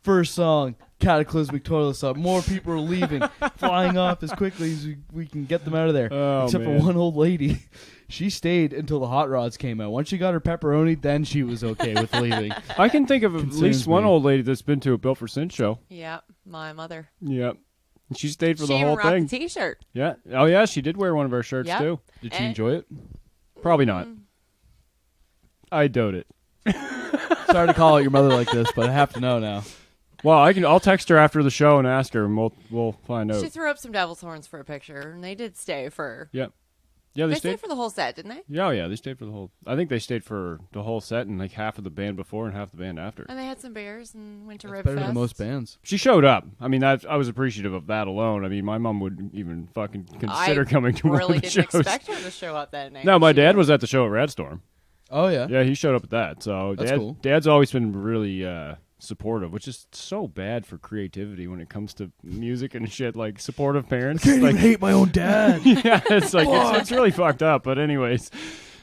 First song, Cataclysmic Toilet Stop. More people are leaving, flying off as quickly as we can get them out of there. Oh, Except man. for one old lady. She stayed until the hot rods came out. Once she got her pepperoni, then she was okay with leaving. I can think of at Concerns least one me. old lady that's been to a Built for Sin show. Yep, my mother. Yep. And she stayed for She the even whole rocked thing. the T-shirt. Yeah. Oh, yeah, she did wear one of our shirts, Yep. too. Did she enjoy it? Probably not. I doubt it. Sorry to call out your mother like this, but I have to know now. Well, I'll text her after the show and ask her, and we'll find out. She threw up some devil's horns for a picture, and they did stay for Yep. Yeah, They stayed for the whole set, didn't they? Yeah, they stayed for the whole. I think they stayed for the whole set and like half of the band before and half the band after. And they had some beers and went to That's Rib better Fest. than most bands. She showed up. I mean, I was appreciative of that alone. I mean, my mom would even fucking consider coming to one really of the didn't shows. expect her to show up that night. No, my She dad did. was at the show at Radstorm. Oh, yeah? Yeah, he showed up at that. So That's cool. Dad's always been really supportive, which is so bad for creativity when it comes to music and shit. Like supportive parents. I can't like, even hate my own dad. yeah, it's like it's really fucked up. But anyways,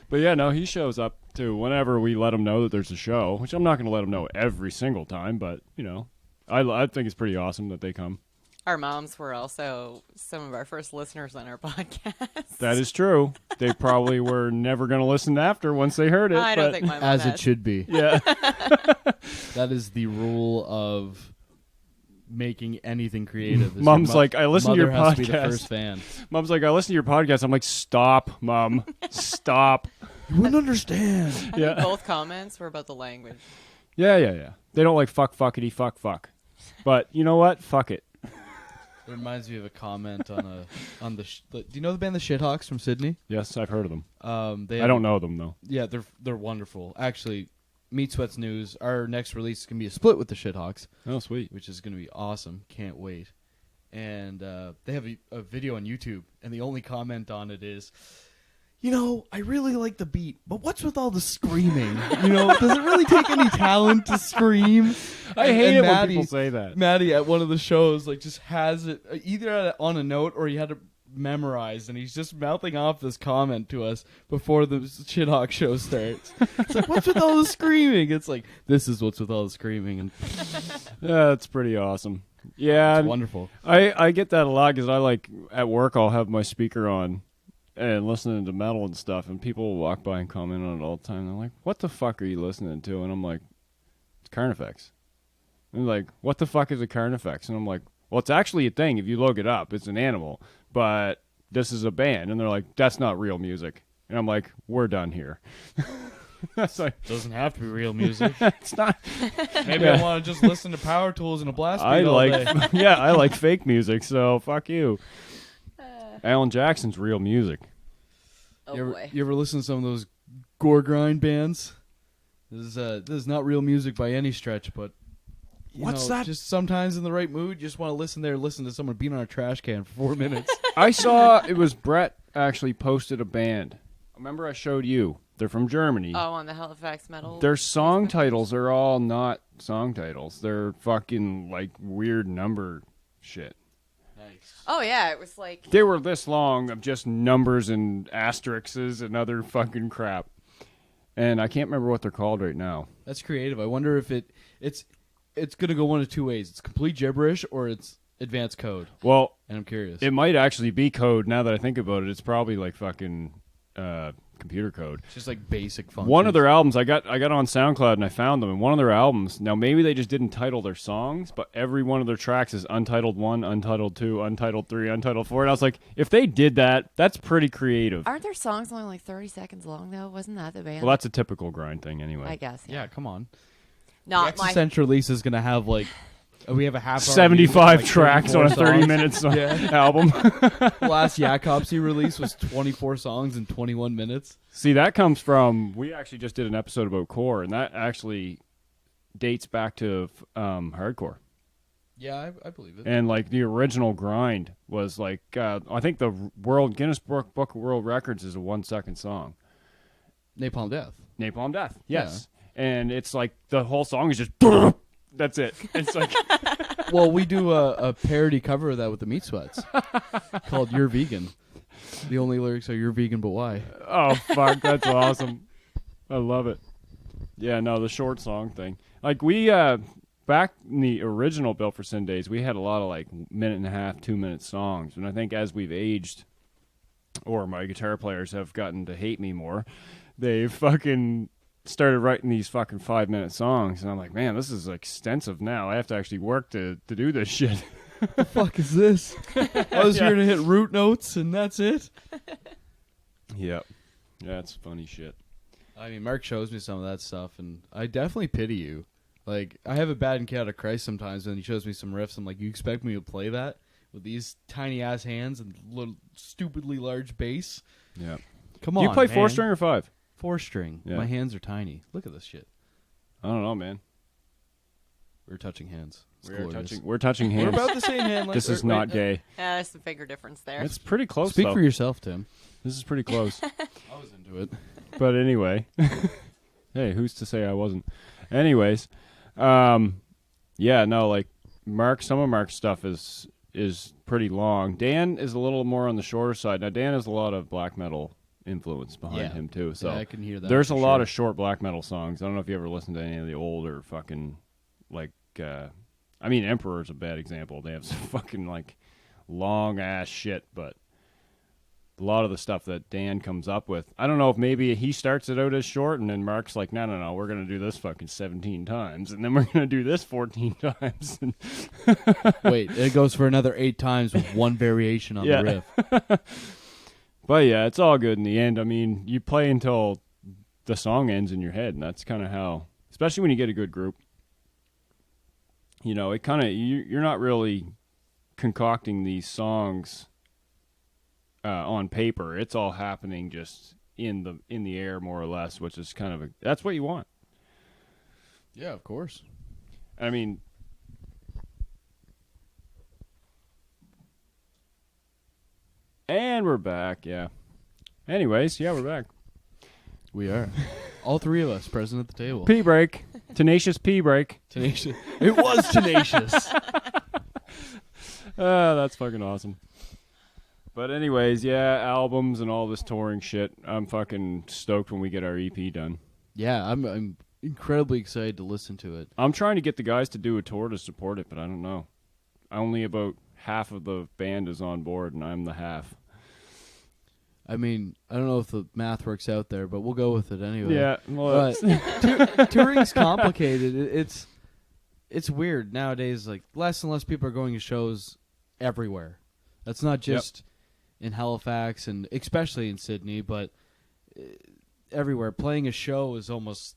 but yeah, no, he shows up too whenever we let him know that there's a show. Which I'm not going to let him know every single time, but you know, I think it's pretty awesome that they come. Our moms were also some of our first listeners on our podcast. That is true. They probably were never going to listen after once they heard it. I don't think my mom As has. it should be. Yeah. That is the rule of making anything creative. is Mom's your like, I listen to your mother has to be the podcast. first fan. Mom's like, I listen to your podcast. I'm like, stop, Mom. Stop. You wouldn't understand. I think Yeah. both comments were about the language. Yeah. They don't like fuckity, fuck. But you know what? Fuck it. It reminds me of a comment on the. Do you know the band the Shithawks from Sydney? Yes, I've heard of them. They I don't know them, though. Yeah, they're wonderful. Actually, Meat Sweats News. Our next release can be a split with the Shithawks, Oh, sweet. which is going to be awesome. Can't wait. And they have a video on YouTube, and the only comment on it is, you know, I really like the beat, but what's with all the screaming? You know, does it really take any talent to scream? I hate it when Maddie- people say that. Maddie at one of the shows like just has it either on a note or he had it memorized, and he's just mouthing off this comment to us before the Shithawk show starts. It's like, what's with all the screaming? It's like, this is what's with all the screaming, and Yeah, that's pretty awesome. Yeah, it's wonderful. I get that a lot because I like at work I'll have my speaker on and listening to metal and stuff, and people will walk by and comment on it all the time. They're like, "What the fuck are you listening to?" And I'm like, "It's Carnifex." And they're like, "What the fuck is a Carnifex?" And I'm like, "Well, it's actually a thing. If you look it up, it's an animal, but this is a band." And they're like, "That's not real music." And I'm like, "We're done here." That's like, Doesn't have to be real music. it's not. Maybe I want to just listen to Power Tools and a blast beat I all like, day. yeah, I like fake music. So fuck you. Alan Jackson's real music. Oh, you boy. ever listen to some of those gore grind bands? This is not real music by any stretch, but you What's know, that? Just sometimes in the right mood, you just want to listen to someone beat on a trash can for 4 minutes. I saw it was Brett actually posted a band. Remember I showed you. They're from Germany. Oh, on the Halifax Metal. Their song titles are all not song titles. They're fucking like weird number shit. Nice. Oh, yeah. It was like. They were this long of just numbers and asterisks and other fucking crap. And I can't remember what they're called right now. That's creative. I wonder if it's gonna go one of two ways. It's complete gibberish or it's advanced code. Well, And I'm curious. it might actually be code now that I think about it. It's probably like fucking computer code. It's just like basic functions. One of their albums, I got on SoundCloud and I found them. And one of their albums, now maybe they just didn't title their songs, but every one of their tracks is Untitled 1, Untitled 2, Untitled 3, Untitled 4. And I was like, if they did that, that's pretty creative. Aren't their songs only like 30 seconds long, though? Wasn't that the band? Well, that's a typical grind thing anyway. I guess. Yeah, come on. Not The my. Existench release is gonna have like we have a half hour 75 like tracks on a 34 30-minute songs. album. Last Yakopsy release was 24 songs in 21 minutes. See, that comes from, we actually just did an episode about core, and that actually dates back to hardcore. Yeah, I believe it. And like the original grind was like, I think the Guinness Book of World Records is a 1-second song. Napalm Death. Napalm Death, yes. And it's like the whole song is just, that's it. It's like, Well, we do a parody cover of that with the Meat Sweats called "You're Vegan." The only lyrics are "You're vegan, but why?" oh fuck, that's awesome. I love it. Yeah, no, the short song thing. Like we, back in the original Built for Sin days, we had a lot of like 1.5-minute, 2-minute songs. And I think as we've aged, or my guitar players have gotten to hate me more, they've fucking started writing these fucking 5-minute songs. And I'm like, man, this is extensive now. I have to actually work to do this shit. The fuck is this? I was here to hit root notes, and that's it. Yep. Yeah, it's funny shit. I mean, Mark shows me some of that stuff, and I definitely pity you. Like, I have a bad encounter of Christ sometimes when he shows me some riffs. I'm like, you expect me to play that with these tiny ass hands and little stupidly large bass? Yeah. Come Do on, you play man. 4-string or 5? 4-string. Yeah. My hands are tiny. Look at this shit. I don't know, man. We're touching hands. It's We're glorious. touching We're hands. about the same hand. This is not gay. Yeah, there's some finger difference there. It's pretty close, Speak though. for yourself, Tim. This is pretty close. I was into it. But anyway. Hey, who's to say I wasn't? Anyways. Yeah, no, like, some of Mark's stuff is pretty long. Dan is a little more on the shorter side. Now, Dan has a lot of black metal influence behind him, too. So yeah, I can hear that. there's a for lot sure. of short black metal songs. I don't know if you ever listened to any of the older fucking, like, I mean, Emperor's a bad example. They have some fucking, like, long-ass shit, but a lot of the stuff that Dan comes up with, I don't know if maybe he starts it out as short, and then Mark's like, no, we're going to do this fucking 17 times, and then we're going to do this 14 times. Wait, it goes for another 8 times with one variation on the riff. But yeah, it's all good in the end. I mean, you play until the song ends in your head, and that's kind of how, especially when you get a good group, you know, it kind of, you're not really concocting these songs on paper. It's all happening just in the air, more or less, which is kind of that's what you want. Yeah, of course. I mean, and we're back. Yeah. Anyways, yeah, we're back. We are. All 3 of us present at the table. Pee break. Tenacious pee break. Tenacious. It was tenacious. That's fucking awesome. But anyways, yeah, albums and all this touring shit. I'm fucking stoked when we get our EP done. Yeah, I'm incredibly excited to listen to it. I'm trying to get the guys to do a tour to support it, but I don't know. Only about half of the band is on board, and I'm the half. I mean, I don't know if the math works out there, but we'll go with it anyway. Yeah, well, Touring's complicated. It's weird nowadays. Like, less and less people are going to shows everywhere. That's not just in Halifax and especially in Sydney, but everywhere. Playing a show is almost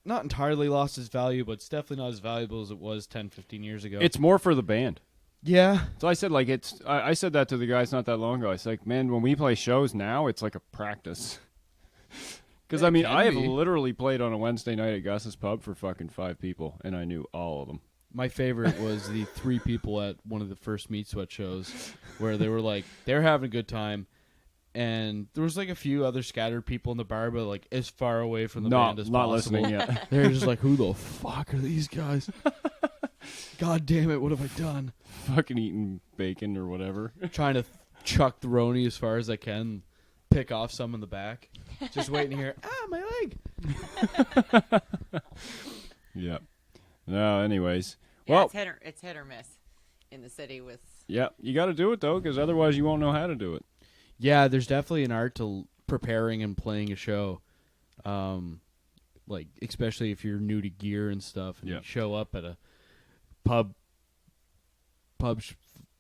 not entirely lost its value, but it's definitely not as valuable as it was 10, 15 years ago. it's more for the band. Yeah. So I said, like, I said that to the guys not that long ago. I said, like, man, when we play shows now, it's like a practice. Because, I mean, I have literally played on a Wednesday night at Gus's Pub for fucking 5 people, and I knew all of them. My favorite was the 3 people at one of the first Meat Sweat shows where they were like, they're having a good time. And there was like a few other scattered people in the bar, but like as far away from the band as not possible. listening yet. They were just like, who the fuck are these guys? God damn it, what have I done? Fucking eating bacon or whatever. Trying to chuck the Roni as far as I can, pick off some in the back. Just waiting to hear, my leg. Yeah. No, anyways. Yeah, Well, it's hit or miss in the city with. yeah, you got to do it, though, because otherwise you won't know how to do it. Yeah, there's definitely an art to preparing and playing a show. Like, especially if you're new to gear and stuff, and you show up at a pub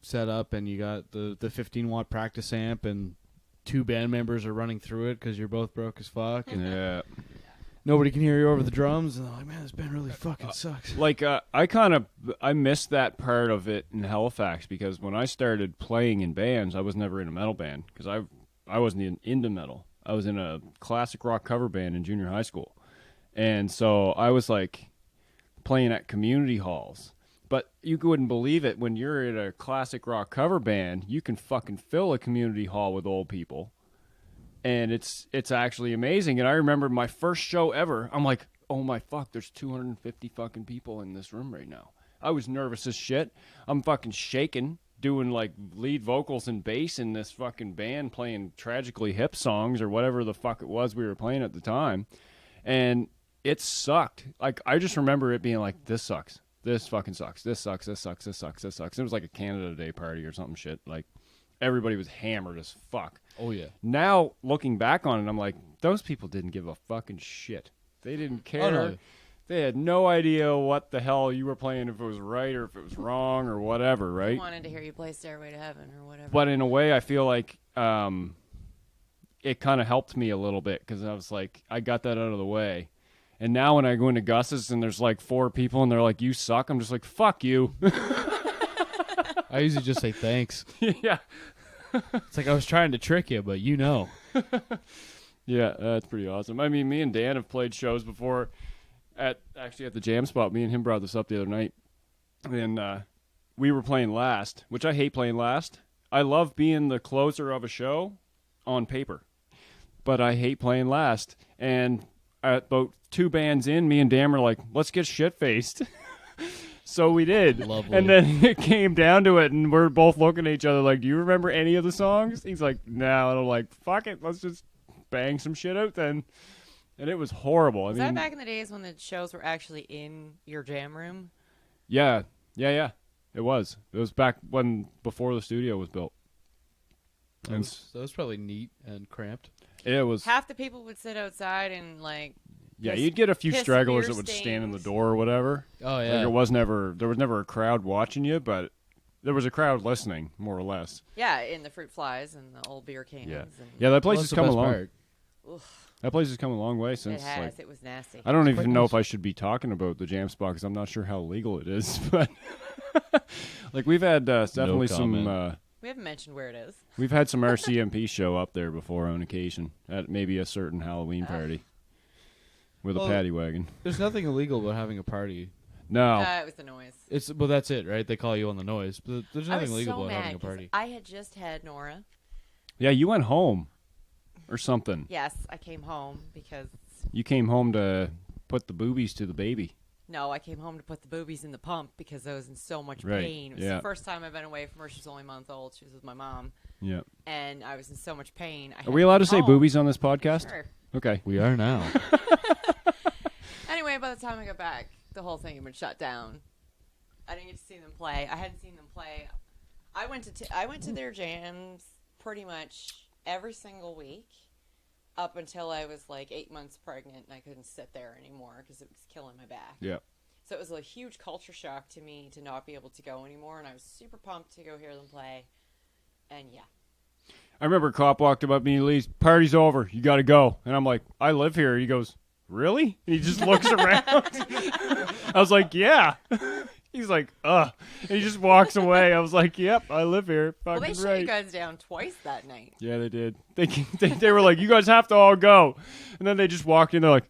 set up, and you got the 15-watt practice amp, and 2 band members are running through it because you're both broke as fuck, and Yeah. nobody can hear you over the drums, and they're like, man, this band really fucking sucks. Like, I missed that part of it in Halifax, because when I started playing in bands, I was never in a metal band, because I wasn't into metal. I was in a classic rock cover band in junior high school. And so I was, like, playing at community halls. But you wouldn't believe it, when you're in a classic rock cover band, you can fucking fill a community hall with old people. And it's actually amazing. And I remember my first show ever, I'm like, oh my fuck, there's 250 fucking people in this room right now. I was nervous as shit. I'm fucking shaking, doing like lead vocals and bass in this fucking band, playing Tragically Hip songs or whatever the fuck it was we were playing at the time. And it sucked. Like, I just remember it being like, this sucks. This fucking sucks. This sucks. This sucks. This sucks. This sucks. It was like a Canada Day party or something shit. Like, everybody was hammered as fuck. Oh, yeah. Now, looking back on it, I'm like, those people didn't give a fucking shit. They didn't care. Oh, no. They had no idea what the hell you were playing, if it was right or if it was wrong or whatever, right? I wanted to hear you play Stairway to Heaven or whatever. But in a way, I feel like it kind of helped me a little bit, because I was like, I got that out of the way. And now when I go into Gus's and there's like 4 people and they're like, you suck, I'm just like, fuck you. I usually just say thanks. Yeah. It's like I was trying to trick you, but you know. Yeah, that's pretty awesome. I mean, me and Dan have played shows before at the Jam Spot. Me and him brought this up the other night. And we were playing last, which I hate playing last. I love being the closer of a show on paper, but I hate playing last. And at about 2 bands in, me and Dan were like, let's get shit-faced. So we did. Lovely. And then it came down to it, and we're both looking at each other like, do you remember any of the songs? He's like, no. And I'm like, fuck it, let's just bang some shit out then. And it was horrible. Was that back in the days when the shows were actually in your jam room? Yeah. It was. It was back before the studio was built. That was probably neat and cramped. It was. Half the people would sit outside and like. Yeah, you'd get a few piss stragglers beer that would stains. stand in the door or whatever. Oh yeah. Like there was never a crowd watching you, but there was a crowd listening, more or less. Yeah, in the fruit flies and the old beer cans. Yeah, And yeah, that place Well, has that's the come best along. part. Oof, That place has come a long way since. it has. Like, It was nasty. I don't It's even quite know nice. if I should be talking about the Jam Spot because I'm not sure how legal it is. But like we've had definitely some. comment. We haven't mentioned where it is. We've had some RCMP show up there before on occasion at maybe a certain Halloween party with a Well, paddy wagon. There's nothing illegal about having a party. No, It was the noise. That's it, right? They call you on the noise, but there's I nothing was illegal so about mad having a 'cause party. I had just had Nora. yeah, you went home or something. Yes, I came home because You came home to put the boobies to the baby. no, I came home to put the boobies in the pump because I was in so much Right, pain. It was yeah. the first time I've been away from her. She was only a month old. She was with my mom, Yeah. and I was in so much pain. Are we allowed to say home. boobies on this podcast? Sure. Okay. We are now. Anyway, by the time I got back, the whole thing had been shut down. I didn't get to see them play. I hadn't seen them play. I went to their jams pretty much every single week up until I was like 8 months pregnant and I couldn't sit there anymore because it was killing my back. Yeah. So it was a huge culture shock to me to not be able to go anymore, and I was super pumped to go hear them play. And yeah. I remember a cop walked up to me and leaves, party's over, you got to go. And I'm like, I live here. He goes, really? And he just looks around. I was like, yeah. He's like, ugh. And he just walks away. I was like, yep, I live here. Well, Fucking they shut right. you guys down twice that night. Yeah, they did. They were like, you guys have to all go. And then they just walked in. They're like,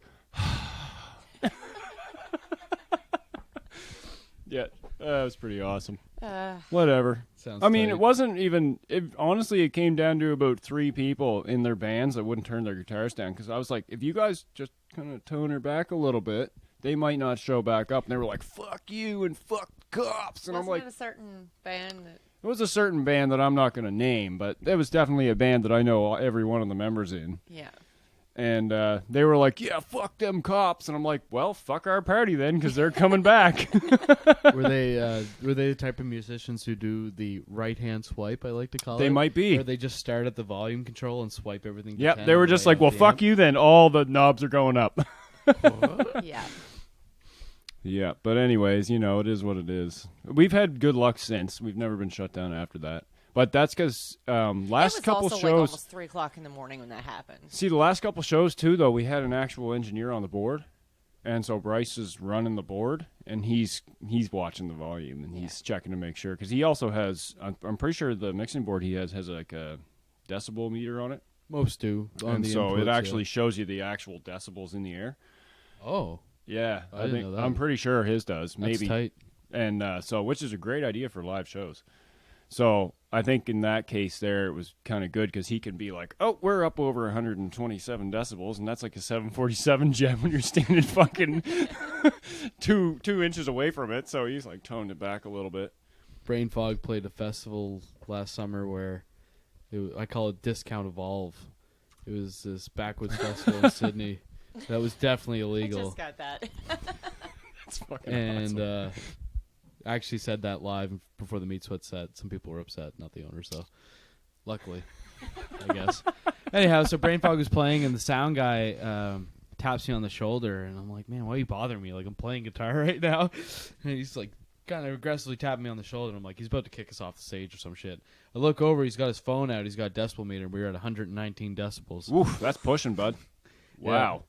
yeah, that was pretty awesome. Whatever. Sounds I mean, tight. it wasn't even. Honestly, it came down to about 3 people in their bands that wouldn't turn their guitars down. Because I was like, if you guys just kind of tone her back a little bit, they might not show back up. And they were like, fuck you and fuck cops. And I'm Wasn't like, it a certain band that... it was a certain band that I'm not going to name, but it was definitely a band that I know every one of the members in. Yeah. And they were like, yeah, fuck them cops. And I'm like, well, fuck our party then, because they're coming back. Were they the type of musicians who do the right hand swipe? I like to call it. They might be. Or they just start at the volume control and swipe everything. to Yep, 10 they were and just lay like, out well, the fuck amp? you then. All the knobs are going up. Yeah. Yeah, but anyways, you know, it is what it is. We've had good luck since. We've never been shut down after that. But that's because last couple it was also shows... like almost 3 o'clock in the morning when that happened. See, the last couple shows, too, though, we had an actual engineer on the board. And so Bryce is running the board, and he's watching the volume, and he's checking to make sure. Because he also has... I'm pretty sure the mixing board he has like a decibel meter on it. Most do. On And the so inputs, it yeah. actually shows you the actual decibels in the air. Oh, Yeah, I didn't know that. I'm pretty sure his does. that's Maybe. tight. And so, which is a great idea for live shows. So I think in that case there, it was kind of good because he can be like, oh, we're up over 127 decibels, and that's like a 747 jet when you're standing fucking two inches away from it. So he's like toned it back a little bit. Brain Fog played a festival last summer where I call it Discount Evolve. It was this backwoods festival in Sydney. That was definitely I illegal. just got that. It's fucking And awesome. I actually said that live before the Meat Sweat set. Some people were upset, not the owners, though. Luckily, I guess. Anyhow, so Brain Fog was playing, and the sound guy taps me on the shoulder, and I'm like, man, why are you bothering me? Like, I'm playing guitar right now. And he's like, kind of aggressively tapping me on the shoulder, and I'm like, he's about to kick us off the stage or some shit. I look over, he's got his phone out, he's got a decibel meter, and we were at 119 decibels. Oof, that's pushing, bud. Wow.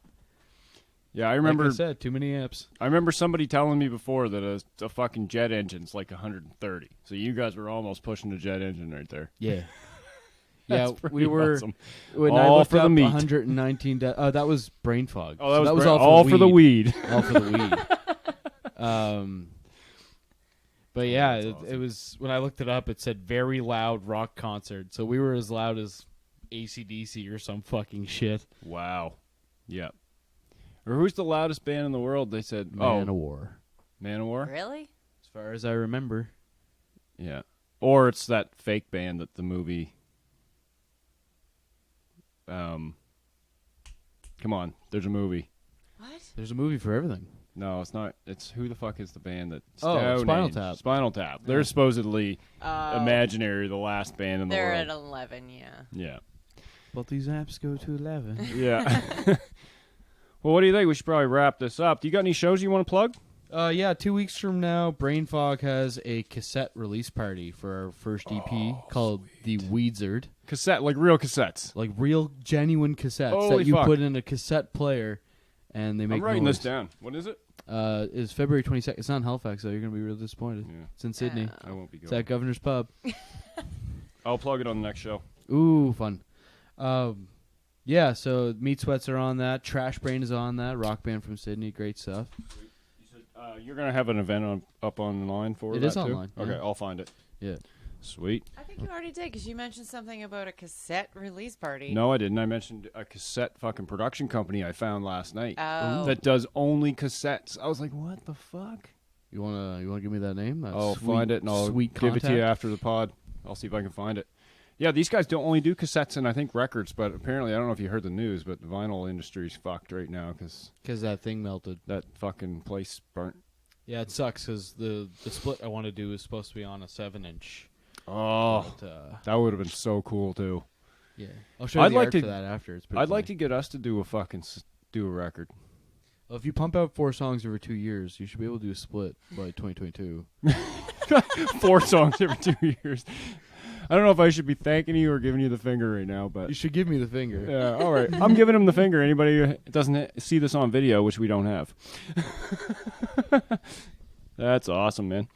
Yeah, I remember. Like I said, too many amps. I remember somebody telling me before that a fucking jet engine's like 130. So you guys were almost pushing a jet engine right there. Yeah. Yeah, pretty we were. awesome. When All I looked for the up meat. 119. That was brain fog. Oh, So that was, all for the weed. All for the weed. But yeah, that's it awesome. was when I looked it up. It said very loud rock concert. So we were as loud as AC/DC or some fucking shit. Wow. Yeah. Or who's the loudest band in the world? They said, Manowar. Manowar? Really? As far as I remember. Yeah. Or it's that fake band that the movie. Come on, there's a movie. What? There's a movie for everything. No, it's not. It's who the fuck is the band that? Spinal Tap. Spinal Tap. They're supposedly Oh, imaginary, the last band in the they're world. at 11, yeah. Yeah. But these apps go to 11. Yeah. Well, what do you think? We should probably wrap this up. Do you got any shows you want to plug? Yeah, 2 weeks from now, Brain Fog has a cassette release party for our first EP called The Weedzard. Cassette, like real cassettes. Like real, genuine cassettes Holy that you fuck. put in a cassette player, and they make I'm writing noise. this down. What is it? Is February 22nd. It's not in Halifax, though. You're going to be really disappointed. Yeah. It's in Sydney. I won't be It's going. at Governor's Pub. I'll plug it on the next show. Ooh, fun. Yeah, so Meat Sweats are on that. Trash Brain is on that. Rock band from Sydney. Great stuff. You're going to have an event up online for It that is too? online, Okay, yeah. I'll find it. Yeah. Sweet. I think you already did because you mentioned something about a cassette release party. No, I didn't. I mentioned a cassette fucking production company I found last night Oh. that does only cassettes. I was like, what the fuck? You wanna give me that name? That I'll sweet, find it and I'll sweet give it to you contact? after the pod. I'll see if I can find it. Yeah, these guys don't only do cassettes and I think records, but apparently, I don't know if you heard the news, but the vinyl industry's fucked right now because Because that thing melted. that fucking place burnt. Yeah, it sucks because the split I want to do is supposed to be on a 7-inch. Oh, But, that would have been so cool too. yeah, I'll show you I'd the like art to- for that after. It's pretty I'd like funny. to get us to do do a record. Well, if you pump out 4 songs over 2 years, you should be able to do a split by 2022. 4 songs every 2 years. I don't know if I should be thanking you or giving you the finger right now, but You should give me the finger. yeah, all right. I'm giving him the finger. Anybody who doesn't see this on video, which we don't have. That's awesome, man.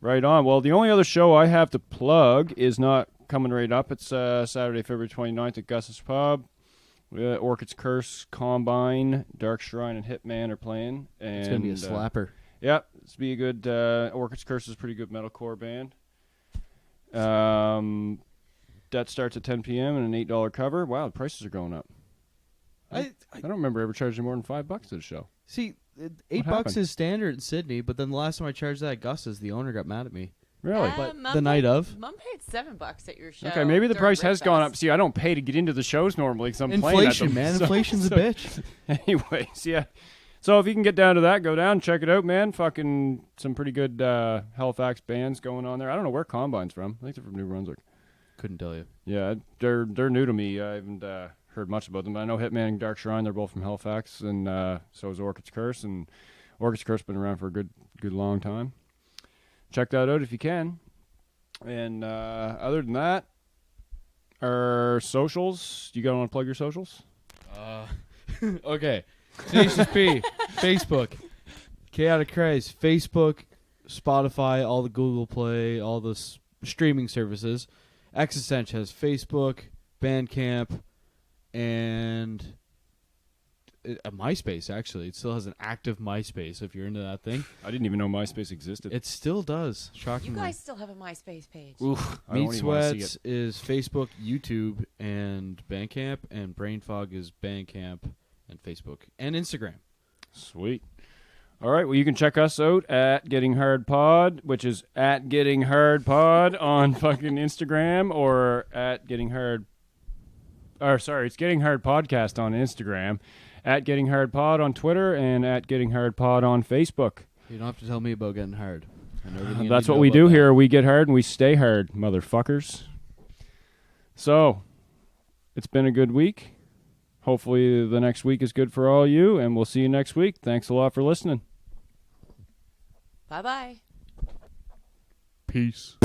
Right on. Well, the only other show I have to plug is not coming right up. It's Saturday, February 29th at Gus's Pub. Orchid's Curse, Combine, Dark Shrine, and Hitman are playing. And, It's gonna be a slapper. Yeah, it's be a good. Orchid's Curse is a pretty good metalcore band. That starts at 10 p.m. and an $8 cover. Wow, the prices are going up. I don't remember ever charging more than $5 to the show. See, $8 happened? is standard in Sydney, but then the last time I charged that at Gus's, the owner got mad at me. Really? But Mom the night of? Mom paid $7 at your show. Okay, maybe the during price has gone Ribfest. up. See, I don't pay to get into the shows normally because I'm playing at Inflation, them. man. So- Inflation's so- a bitch. Anyways, yeah. So if you can get down to that, go down, check it out, man. Fucking some pretty good Halifax bands going on there. I don't know where Combine's from. I think they're from New Brunswick. Couldn't tell you. Yeah, they're new to me. I haven't heard much about them. But I know Hitman and Dark Shrine. They're both from Halifax, and so is Orchid's Curse. And Orchid's Curse been around for a good long time. Check that out if you can. And other than that, our socials. Do you guys want to plug your socials? Okay. Tenacious P, Facebook. Chaotic Craze, Facebook, Spotify, all the Google Play, all the streaming services. Existench has Facebook, Bandcamp, and a MySpace, actually. It still has an active MySpace if you're into that thing. I didn't even know MySpace existed. It still does, You shockingly. guys still have a MySpace page. Oof, I Meat don't even want to see Sweats it. is Facebook, YouTube, and Bandcamp, and Brain Fog is Bandcamp and Facebook and Instagram. Sweet. All right. Well, you can check us out at Getting Hard Pod, which is at Getting Hard Pod on fucking Instagram, or at Getting Hard. Or sorry, it's Getting Hard Podcast on Instagram, at Getting Hard Pod on Twitter, and at Getting Hard Pod on Facebook. You don't have to tell me about getting hard. I know everything you That's need to what know we about do that. here. We get hard and we stay hard, motherfuckers. So, it's been a good week. Hopefully the next week is good for all you, and we'll see you next week. Thanks a lot for listening. Bye-bye. Peace.